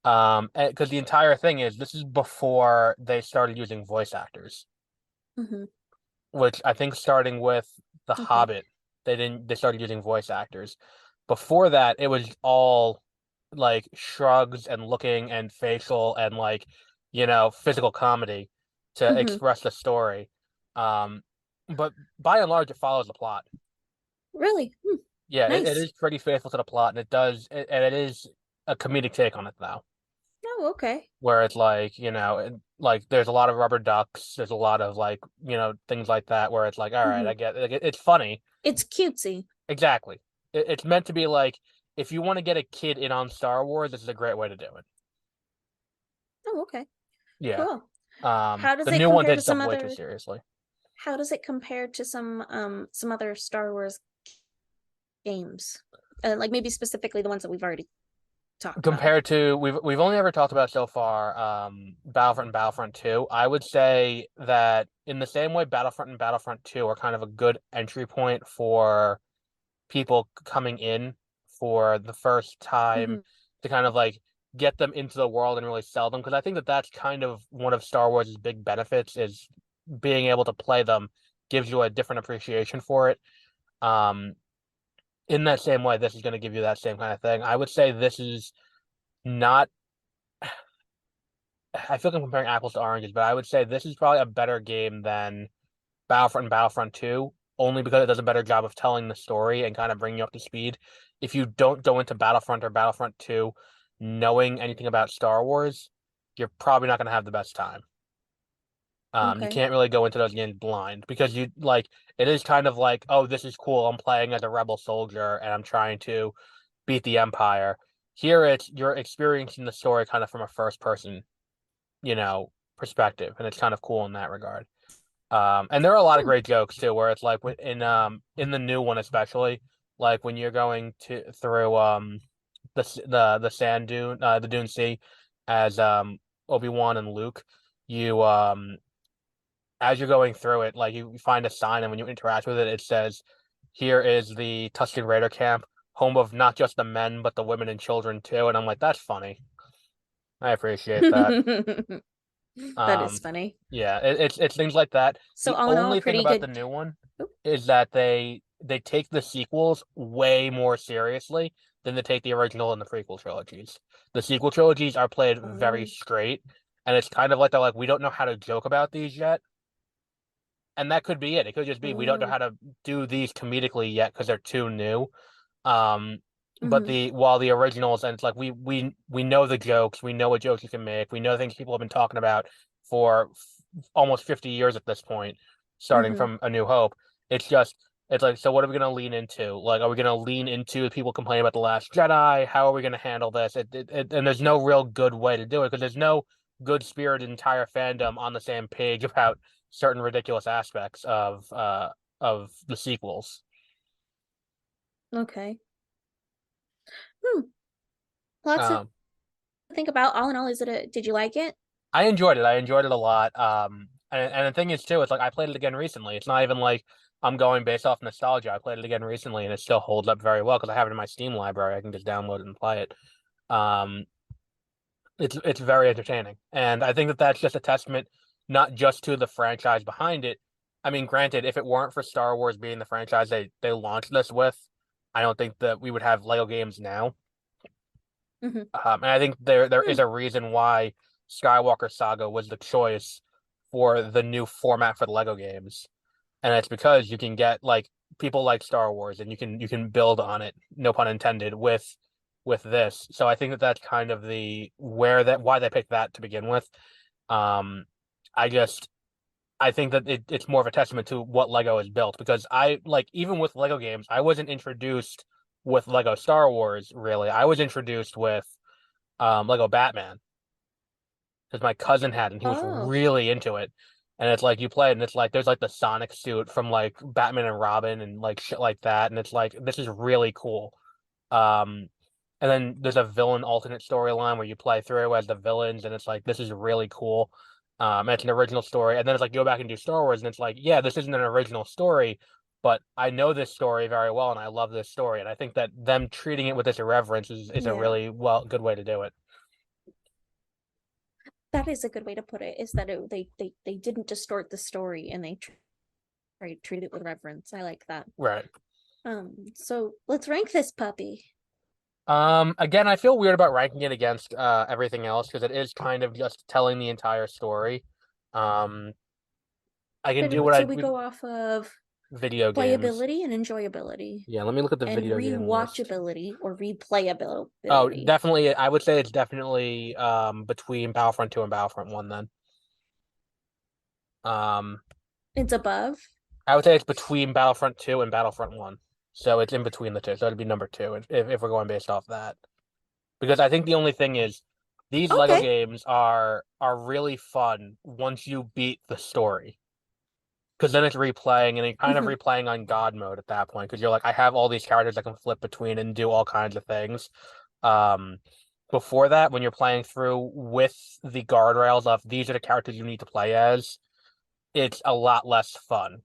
Because the entire thing is this is before they started using voice actors, Hmm. which I think starting with The Okay. Hobbit, they started using voice actors. Before that, it was all like shrugs and looking and facial and like, physical comedy to Hmm. express the story. Um, but by and large, it follows the plot. Really? Hmm. Yeah, it Nice. is pretty faithful to the plot, and and it is a comedic take on it though, Oh, okay. where it's like, like there's a lot of rubber ducks, there's a lot of like, things like that, where it's like, all right, Hmm. I get it. Like, it's funny. It's cutesy. Exactly. It's meant to be like, if you want to get a kid in on Star Wars, this is a great way to do it. Oh, okay. Yeah. Cool. How does The it new one compare takes to itself some way too other seriously. how does it compare to some other Star Wars games? Like maybe specifically the ones that we've already talked about. Compared to we've only ever talked about so far, Battlefront and Battlefront 2. I would say that in the same way Battlefront and Battlefront 2 are kind of a good entry point for people coming in for the first time Hmm. to kind of like get them into the world and really sell them because I think that that's kind of one of Star Wars' big benefits is being able to play them gives you a different appreciation for it. Um, in that same way, this is going to give you that same kind of thing. I would say this is not. I feel like I'm comparing apples to oranges, but I would say this is probably a better game than Battlefront and Battlefront 2, only because it does a better job of telling the story and kind of bringing you up to speed. If you don't go into Battlefront or Battlefront 2 knowing anything about Star Wars, you're probably not going to have the best time. You Okay. can't really go into those games blind because you like it is kind of like, oh, this is cool. I'm playing as a rebel soldier and I'm trying to beat the Empire. Here it's you're experiencing the story kind of from a first person, perspective, and it's kind of cool in that regard. And there are a lot of Hmm. great jokes too, where it's like in the new one especially, like when you're going to through the sand dune the Dune Sea as Obi-Wan and Luke, you as you're going through it, like you find a sign, and when you interact with it, it says, "Here is the Tusken Raider camp, home of not just the men but the women and children too." And I'm like, that's funny. I appreciate that. That is Um, funny. yeah, it's things like that. So The all in all, a only thing pretty about the good. new one Oop. is that they take the sequels way more seriously than they take the original and the prequel trilogies. The sequel trilogies are played very Oh. straight, and it's kind of like they're like, we don't know how to joke about these yet. And that could be it. It could just be we don't know Oh. how to do these comedically yet because they're too new. Um, but Hmm. the originals and it's like we know the jokes, we know what jokes you can make, we know things people have been talking about for almost 50 years at this point, starting Hmm. from A New Hope. It's just it's like, so what are we going to lean into? Like, are we going to lean into people complaining about The Last Jedi? How are we going to handle this? And there's no real good way to do it because there's no good spirited entire fandom on the same page about certain ridiculous aspects of the sequels. Okay. Hmm. Lots to Um, think about. All in all, is it a? Did you like it? I enjoyed it. I enjoyed it a lot. And the thing is too, it's like I played it again recently. It's not even like I'm going based off nostalgia. I played it again recently, and it still holds up very well because I have it in my Steam library. I can just download it and play it. Um, it's very entertaining, and I think that that's just a testament not just to the franchise behind it. I mean, granted, if it weren't for Star Wars being the franchise they launched this with, I don't think that we would have Lego games now. Hmm. And I think there Hmm. is a reason why Skywalker Saga was the choice for the new format for the Lego games, and it's because you can get like people like Star Wars, and you can build on it, no pun intended, with this. So I think that that's kind of the where that why they picked that to begin with. Um, I just I think that it's more of a testament to what Lego has built because I like even with Lego games, I wasn't introduced with Lego Star Wars really. I was introduced with Lego Batman because my cousin had it and he was Oh. really into it. And it's like you play it and it's like there's like the Sonic suit from like Batman and Robin and like shit like that. And it's like this is really cool. Um and then there's a villain alternate storyline where you play through as the villains and it's like this is really cool. And it's an original story. And then it's like go back and do Star Wars and it's like, yeah, this isn't an original story, but I know this story very well and I love this story. And I think that them treating it with this irreverence is a Yeah. really well good way to do it. That is a good way to put it, is that they didn't distort the story and they treat it with reverence. I like that. Right. So let's rank this puppy. Again, I feel weird about ranking it against everything else because it is kind of just telling the entire story. Um, I can do what So I we with go off of video games. playability and enjoyability Yeah, let me look at the and video game list. rewatchability or Oh, replayability. definitely. I would say it's definitely between Battlefront 2 and Battlefront 1 then. Um, It's above. I would say it's between Battlefront 2 and Battlefront 1. So it's in between the two. So it'd be number two if we're going based off that. Because I think the only thing is these Lego Okay. games are really fun once you beat the story. Because then it's replaying and you're kind of Hmm. replaying on God mode at that point. Because you're like, I have all these characters I can flip between and do all kinds of things. Um, Before that, when you're playing through with the guardrails of these are the characters you need to play as, it's a lot less fun.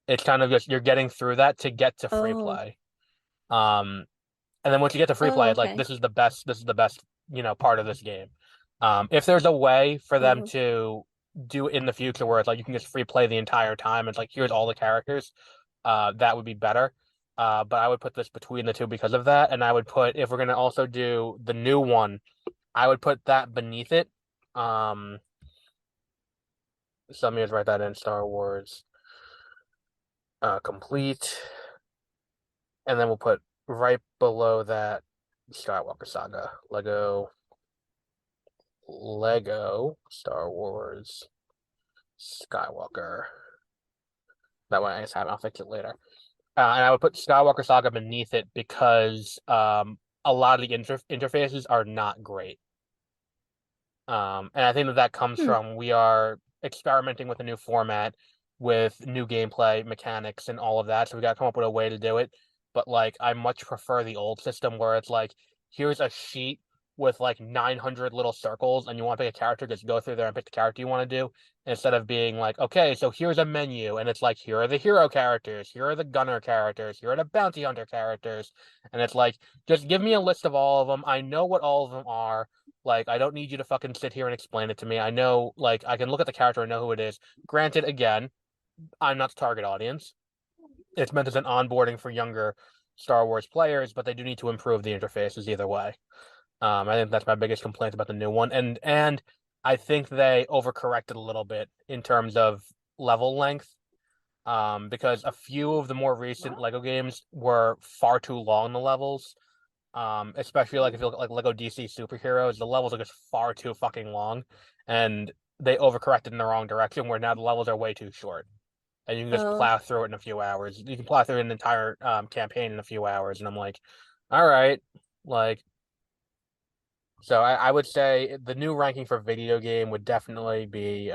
It's kind of just you're getting through that to get to free Oh. play. Um, and then once you get to free Oh, play, it's like okay. this is the best, part of this game. If there's a way for them Oh. to do it in the future where it's like you can just free play the entire time, it's like here's all the characters, that would be better. But I would put this between the two because of that, and I would put if we're gonna also do the new one, I would put that beneath it. Um, so let me just write that in Star Wars complete, and then we'll put right below that Skywalker Saga, Lego Star Wars Skywalker. That one I just have. I'll fix it later. And I would put Skywalker Saga beneath it because a lot of the interfaces are not great. And I think that that comes Hmm. from we are experimenting with a new format, with new gameplay mechanics and all of that. So we got to come up with a way to do it. But like, I much prefer the old system where it's like, here's a sheet with like 900 little circles, and you want to pick a character, just go through there and pick the character you want to do, instead of being like, okay, so here's a menu, and it's like, here are the hero characters, here are the gunner characters, here are the bounty hunter characters, and it's like, just give me a list of all of them. I know what all of them are. Like, I don't need you to fucking sit here and explain it to me. I know, like, I can look at the character and know who it is. Granted, again, I'm not the target audience. It's meant as an onboarding for younger Star Wars players, but they do need to improve the interfaces either way. I think that's my biggest complaint about the new one, and I think they overcorrected a little bit in terms of level length. Because a few of the more recent Lego games were far too long, the levels. Especially like if you look at like Lego DC superheroes, the levels are just far too fucking long, and they overcorrected in the wrong direction. Where now the levels are way too short, and you can just Oh. plow through it in a few hours. You can plow through an entire campaign in a few hours, and I'm like, all right, like so I would say the new ranking for video game would definitely be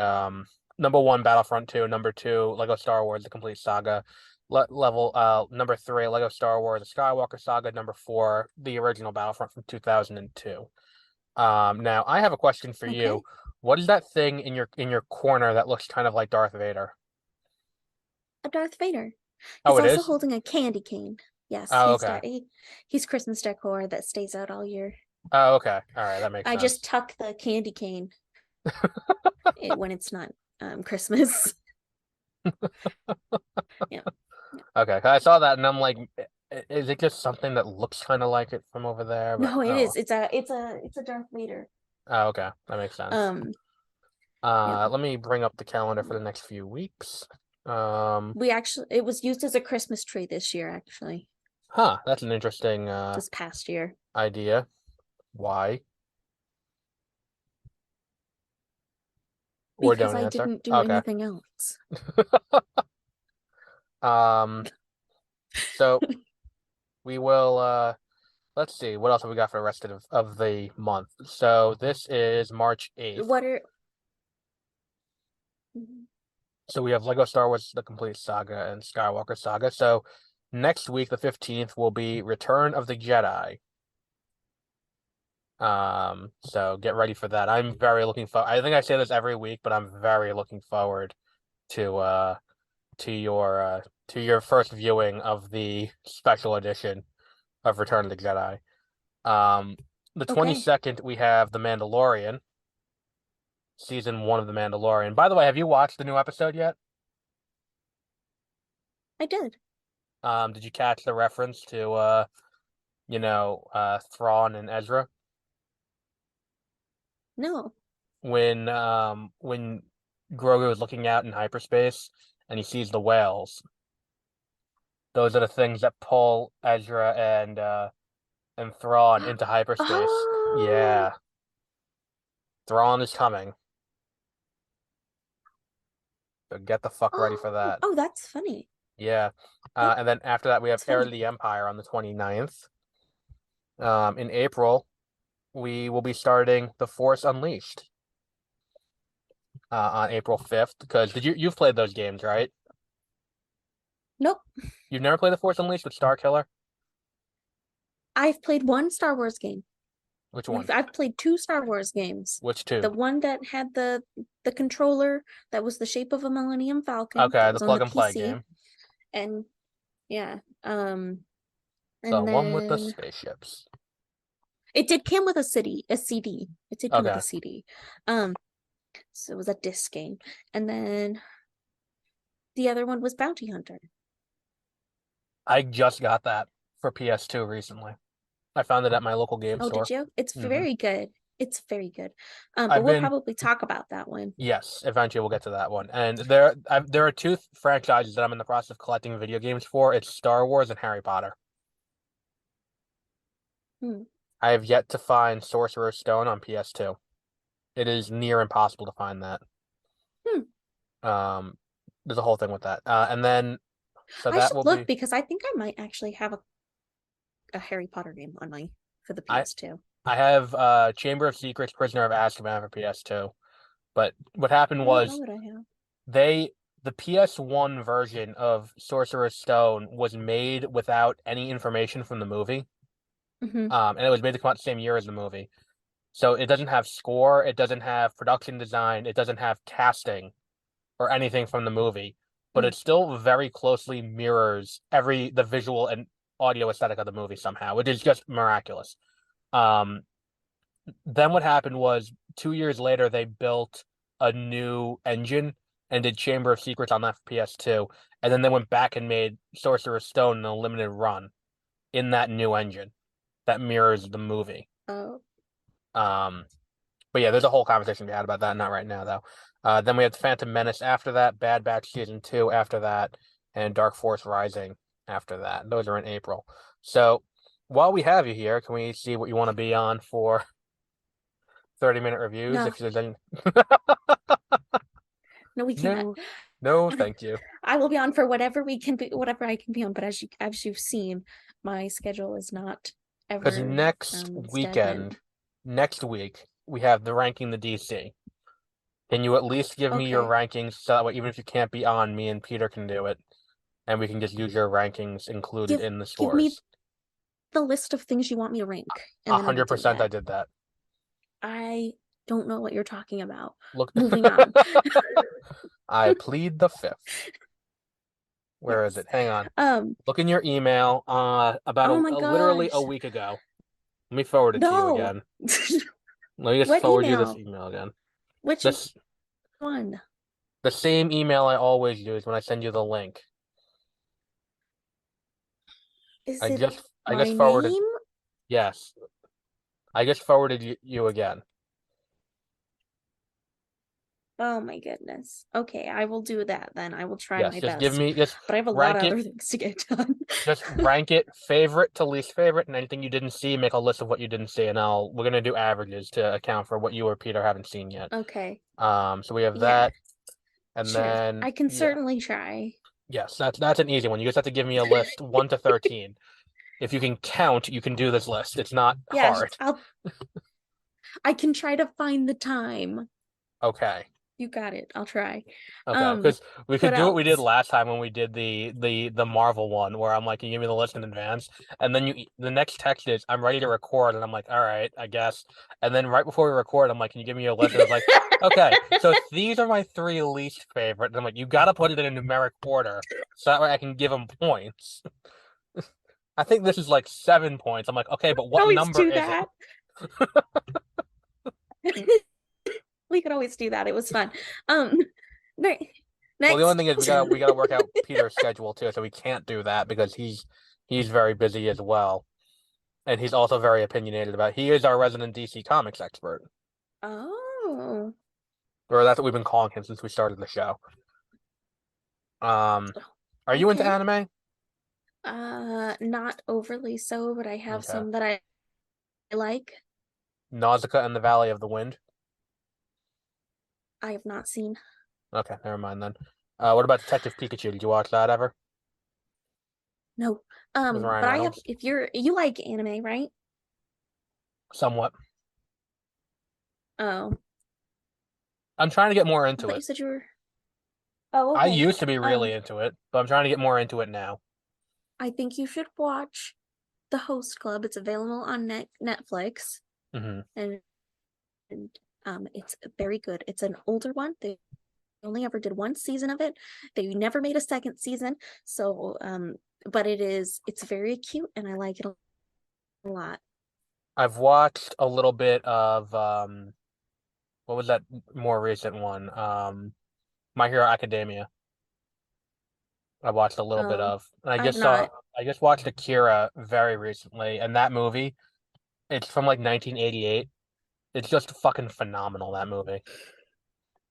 number one Battlefront 2, number two Lego Star Wars: The Complete Saga, level number three Lego Star Wars: The Skywalker Saga, number four the original Battlefront from 2002. Now I have a question for you. Okay. What is that thing in your corner that looks kind of like Darth Vader? A Darth Vader. Oh, He's it also is? holding a candy cane. Yes, Oh, okay. he's Christmas decor that stays out all year. Oh, okay. All right, that makes I just sense. tuck the candy cane when it's not Christmas. Yeah. Okay, 'cause I saw that and I'm like, is it just something that looks kind of like it from over there? But No, it oh, is. It's a Darth Vader. oh, okay, that makes sense. Um, yeah. Let me bring up the calendar for the next few weeks. Um, We actually it was used as a Christmas tree this year, actually, that's an interesting this past year. idea. Why? Or Because don't I answer. didn't do Okay. anything else. Um, so we will let's see, what else have we got for the rest of the month? So this is March 8th. What are So we have Lego Star Wars The Complete Saga and Skywalker Saga. So next week, the 15th, will be Return of the Jedi. So get ready for that. I'm very looking forward. I think I say this every week, but I'm very looking forward to to your uh to your first viewing of the special edition of Return of the Jedi. Um, the okay? 22nd, we have The Mandalorian, season one of The Mandalorian. By the way, have you watched the new episode yet? I did. Did you catch the reference to Thrawn and Ezra No. when Grogu is looking out in hyperspace and he sees the whales. Those are the things that pull Ezra and Thrawn into hyperspace. Oh, Yeah, Thrawn is coming. So get the fuck ready for that. oh, that's funny. Yeah. That's And then after that we have Heir to funny. the Empire on the 29th. In April, we will be starting The Force Unleashed on April 5th. Because you've played those games, right? Nope. You've never played The Force Unleashed with Star Killer? I've played one Star Wars game. Which We've one? I've played two Star Wars games. Which The two? one that had the controller that was the shape of a Millennium Falcon Okay, that the was on plug the and play PC, game. and yeah, The and one with the then spaceships. it did come with a CD. It did come with a Okay. CD. Um, so it was a disc game, and then the other one was Bounty Hunter. I just got that for PS2 recently. I found it at my local game Oh, did store. you? It's hmm very good. It's very good. But I've we'll been probably talk about that one. Yes, eventually we'll get to that one. And there are two franchises that I'm in the process of collecting video games for. It's Star Wars and Harry Potter. Hmm. I have yet to find Sorcerer's Stone on PS2. It is near impossible to find that. Hmm. There's a whole thing with that. And then so I that should will look be because I think I might actually have a Harry Potter game on my for the I PS2. I have Chamber of Secrets, Prisoner of Azkaban for PS2. But what happened I don't know was what I have. they the PS1 version of Sorcerer's Stone was made without any information from the movie. Hmm. And it was made to come out the same year as the movie. So it doesn't have score, it doesn't have production design, it doesn't have casting or anything from the movie, but Mm. it still very closely mirrors the visual and audio aesthetic of the movie somehow, which is just miraculous. Um, then what happened was 2 years later they built a new engine and did Chamber of Secrets on that for PS2, and then they went back and made Sorcerer's Stone in a limited run in that new engine that mirrors the movie. Oh, Um, but yeah, there's a whole conversation we had about that. Not right now, though. Then we have the Phantom Menace after that, Bad Batch Season 2 after that, and Dark Force Rising after that. Those are in April. So while we have you here, can we see what you want to be on for 30-minute reviews? no, If there's any. no, we can't. No, no, thank you. I will be on for whatever I can be on. But as you've seen, my schedule is not Because ever stagnant. next week, we have the Ranking the DC. Can you at least give me your Okay, rankings so that way, even if you can't be on, me and Peter can do it, and we can just use your rankings included give in the give me scores? the list of things you want me to rank, and A then I will hundred do percent, I that. did that. I don't know what you're talking about. Look, Moving on. I plead the fifth. Where is Yes. it? Hang on. Um. Look in your email. Oh my Literally a gosh. week ago. Let me forward it to you No. again. Let me just What forward you this email? email again. Which This one? the same email I always use when I send you the link. Is I it just I my just forwarded. name? Yes, I just forwarded you again. Oh my goodness. Okay, I will do that then. I will try Yes, my best. just But I have a lot rank of it. other things to get done. Just rank it favorite to least favorite, and anything you didn't see, make a list of what you didn't see, and we're gonna do averages to account for what you or Peter haven't seen yet. Okay. So we have Yeah, that, and sure. then I can yeah, certainly try. yes, that's an easy one. You just have to give me a list 1 to 13. If you can count, you can do this list. It's not Yeah, hard. I can try to find the time. Okay. You got it. I'll try. Okay, Um, because we what could do what we did else? last time when we did the Marvel one, where I'm like, "Can you give me the list in advance?" And then the next text is, "I'm ready to record," and I'm like, "All right, I guess." And then right before we record, I'm like, "Can you give me a list?" And it's like, "Okay, so these are my three least favorite." And I'm like, "You got to put it in a numeric order so that way I can give them points." I think this is like 7 points. I'm like, "Okay, but what Always number do is it?" that. We could always do that. It was fun. Um, Well, the only next. thing is we gotta work out Peter's schedule too, so we can't do that because he's very busy as well. And he's also very opinionated about. He is our resident DC Comics expert, Oh, or that's what we've been calling him since we started the show. Um, are you into okay. anime? Not overly so, but I have Okay, some that I like. Nausicaa and the Valley of the Wind. I have not seen. Okay, never mind then. What about Detective Pikachu? Did you watch that ever No. with Ryan But I have, Reynolds? if you like anime, right? Somewhat. Oh, I'm trying to get more I into thought you it. said you were. Oh, I okay. used to be really Um, into it, but I'm trying to get more into it now. I think you should watch The Host Club. It's available on Netflix, Hmm. and, and it's very good. It's an older one. They only ever did one season of it. They never made a second season. So, but it's very cute, and I like it a lot. I've watched a little bit of what was that more recent one? My Hero Academia. I watched a little bit Oh, of. And I've not. I just watched Akira very recently, and that movie, it's from like 1988. It's just fucking phenomenal, that movie.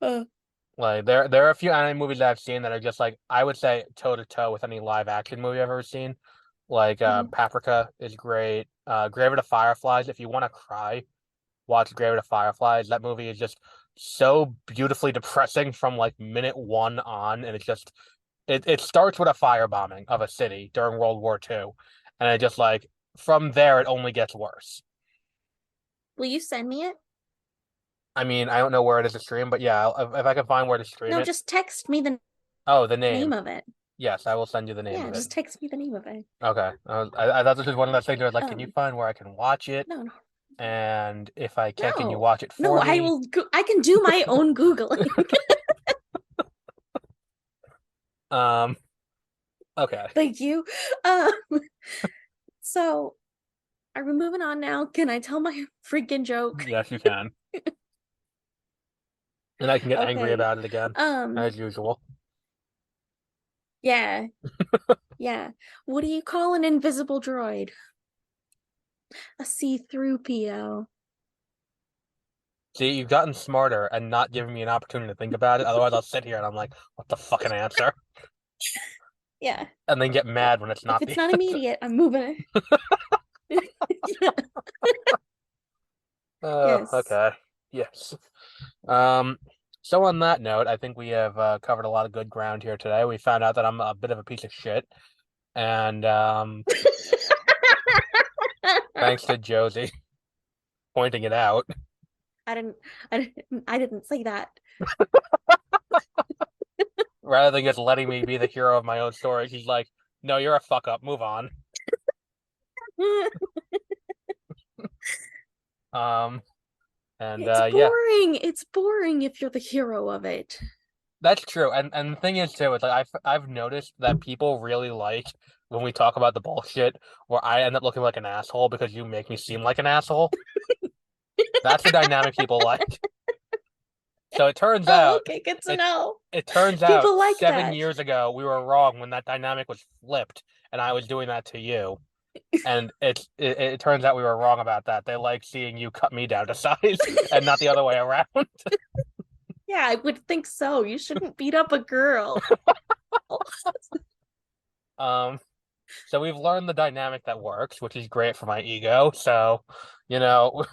Uh, Like there are a few anime movies that I've seen that are just like I would say toe to toe with any live action movie I've ever seen. Like mhm. Paprika is great. Grave of the Fireflies, if you want to cry, watch Grave of the Fireflies. That movie is just so beautifully depressing from like minute one on, and it starts with a firebombing of a city during World War II, and it just like from there it only gets worse. Will you send me it? I mean, I don't know where it is to stream, but yeah, if I can find where to stream No, it. just text me the Oh, the name name. of it. Yes, I will send you the name Yeah, of it. just text me the name of it. Okay. I thought this was one of those things where like, can you Um, find where I can watch it? no, no, And if I can you no, watch it no. for me? I can do my own googling. Um, okay. Thank you. Um, so are we moving on now? Can I tell my freaking joke? Yes, you can. And I can get angry Okay. about it again, Um, as usual. yeah, yeah. What do you call an invisible droid? A see-through PO. See, you've gotten smarter and not giving me an opportunity to think about it. Otherwise, I'll sit here and I'm like, what the fucking answer? Yeah. And then get mad when it's If not it's the not answer. immediate, I'm moving it. Yes. Okay. Yes. Um, so on that note, I think we have covered a lot of good ground here today. We found out that I'm a bit of a piece of shit, and thanks to Josie pointing it out, I didn't I didn't say that. rather than just letting me be the hero of my own story, she's like, "No, you're a fuck up. Move on." Um, and It's yeah, boring. It's boring if you're the hero of it. that's true. And the thing is too, it's like I've noticed that people really like when we talk about the bullshit where I end up looking like an asshole because you make me seem like an asshole. That's the dynamic people like. So it turns Oh, out okay, good to it know. it turns out People like 7 years ago we were wrong when that dynamic was flipped and I was doing that to you. And it turns out we were wrong about that. They like seeing you cut me down to size and not the other way around. Yeah, I would think so. You shouldn't beat up a girl. Um, so we've learned the dynamic that works, which is great for my ego. So, you know,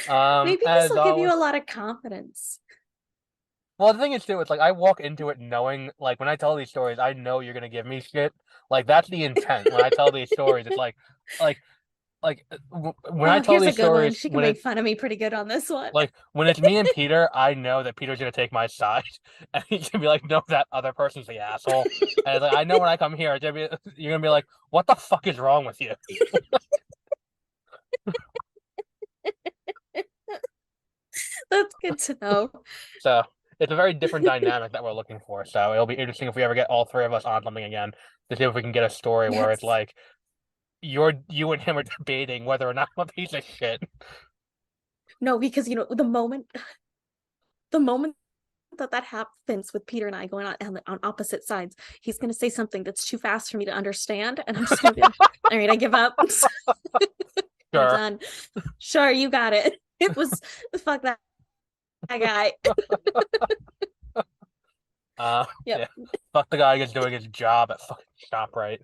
Maybe this as will give always. you a lot of confidence. Well, the thing is too, it's like I walk into it knowing, like when I tell these stories, I know you're gonna give me shit. Like that's the intent when I tell these stories. It's like, when I Oh, tell here's a these good one. stories, She can make fun of me pretty good on this one. when it's me and Peter, I know that Peter's gonna take my side, and he's gonna be like, "No, that other person's the asshole." And it's like I know when I come here, you're gonna be like, "What the fuck is wrong with you?" That's good to know. So it's a very different dynamic that we're looking for. So it'll be interesting if we ever get all three of us on something again to see if we can get a story where it's Yes. like you and him are debating whether or not I'm a piece of shit. No, because the moment that happens with Peter and I going on opposite sides, he's gonna say something that's too fast for me to understand, and I'm just gonna be like, all right, I give up. I'm Sure. done. Sure, you got it. It was fuck that guy. Yeah. Yep. Fuck the guy who's doing his job at fucking ShopRite.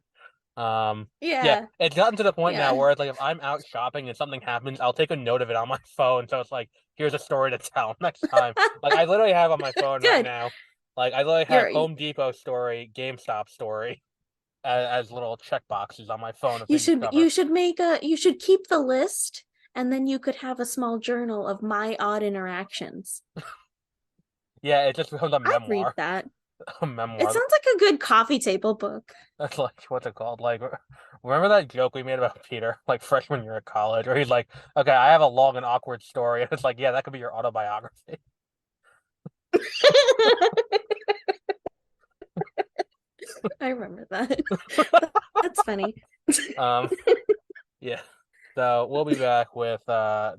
Yeah, Yeah. it's gotten to the point now Yeah. where it's like if I'm out shopping and something happens, I'll take a note of it on my phone. So it's like, here's a story to tell next time. Like I literally have on my phone right Good. now. Like I literally have You're Home Depot story, GameStop story as little check boxes on my phone of you things to should cover. you should make a you should keep the list, and then you could have a small journal of my odd interactions. Yeah, it just becomes a I'd read memoir. that. A It memoir. sounds like a good coffee table book. That's like what's it called? Like remember that joke we made about Peter, like freshman year of college, where he's like, "Okay, I have a long and awkward story," and it's like, "Yeah, that could be your autobiography." I remember that. That's funny. Um, yeah. So we'll be back with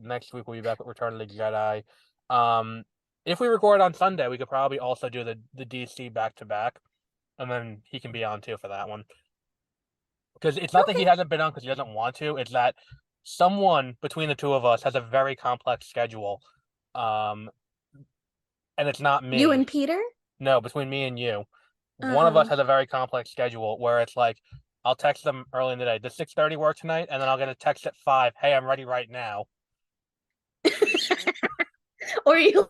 next week. We'll be back with Return of the Jedi. Um, if we record on Sunday, we could probably also do the DC back to back, and then he can be on too for that one. Because it's not that he Okay. hasn't been on because he doesn't want to. It's that someone between the two of us has a very complex schedule. Um, and it's not You me. and Peter? No, between me and you, one of us Uh-huh. has a very complex schedule where it's like I'll text them early in the day. Does 6:30 work tonight? And then I'll get a text at 5. Hey, I'm ready right now. Or you'll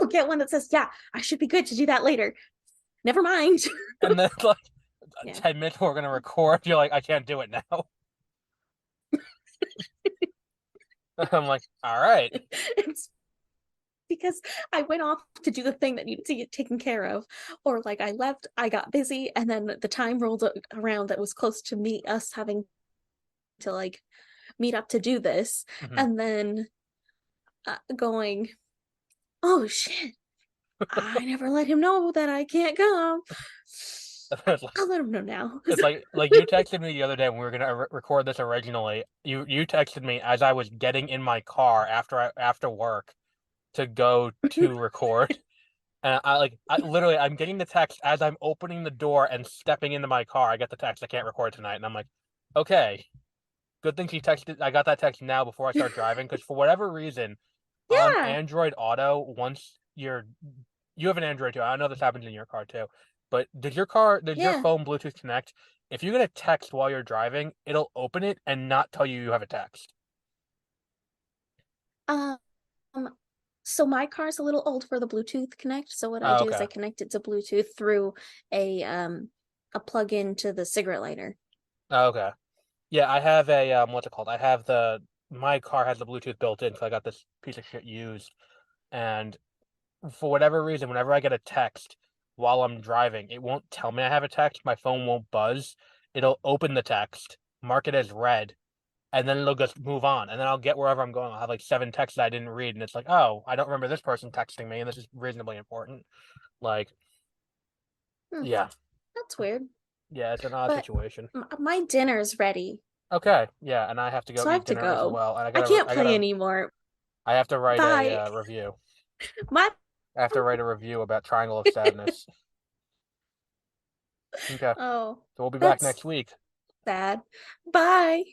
get one that says, yeah, I should be good to do that later. Never mind. And then like Yeah. 10 minutes we're gonna record. You're like, I can't do it now. I'm like, all right. It's because I went off to do the thing that needed to get taken care of, or like I left, I got busy, and then the time rolled around that was close to me us having to like meet up to do this, Mhm. and then going, oh shit, I never let him know that I can't come. It's like I'll let him know now. it's like you texted me the other day when we were gonna record this originally. You texted me as I was getting in my car after work to go to record. And I literally I'm getting the text as I'm opening the door and stepping into my car. I get the text I can't record tonight, and I'm like, okay, good thing she texted. I got that text now before I start driving because for whatever reason, on Yeah. Android Auto, once you have an Android too. I know this happens in your car too, but does your Yeah. phone Bluetooth connect? If you get a text while you're driving, it'll open it and not tell you you have a text. Um, so my car's a little old for the Bluetooth connect. So what I Oh, do is okay. I connect it to Bluetooth through a plug-in to the cigarette lighter. Oh, okay. Yeah, I have a what's it called? I have the my car has the Bluetooth built in, so I got this piece of shit used. And for whatever reason, whenever I get a text while I'm driving, it won't tell me I have a text. My phone won't buzz. It'll open the text, mark it as read, and then it'll just move on. And then I'll get wherever I'm going. I'll have like 7 texts that I didn't read, and it's like, oh, I don't remember this person texting me, and this is reasonably important. Like, Hmm. yeah. That's weird. Yeah, it's an odd But situation. my dinner's ready, Okay, yeah, and I have to go so I eat have to dinner as go. well, and I can't play anymore. I have to write a Bye. review. My I have to write a review about Triangle of Sadness. Okay, oh, so we'll be back that's next week. sad. Bye.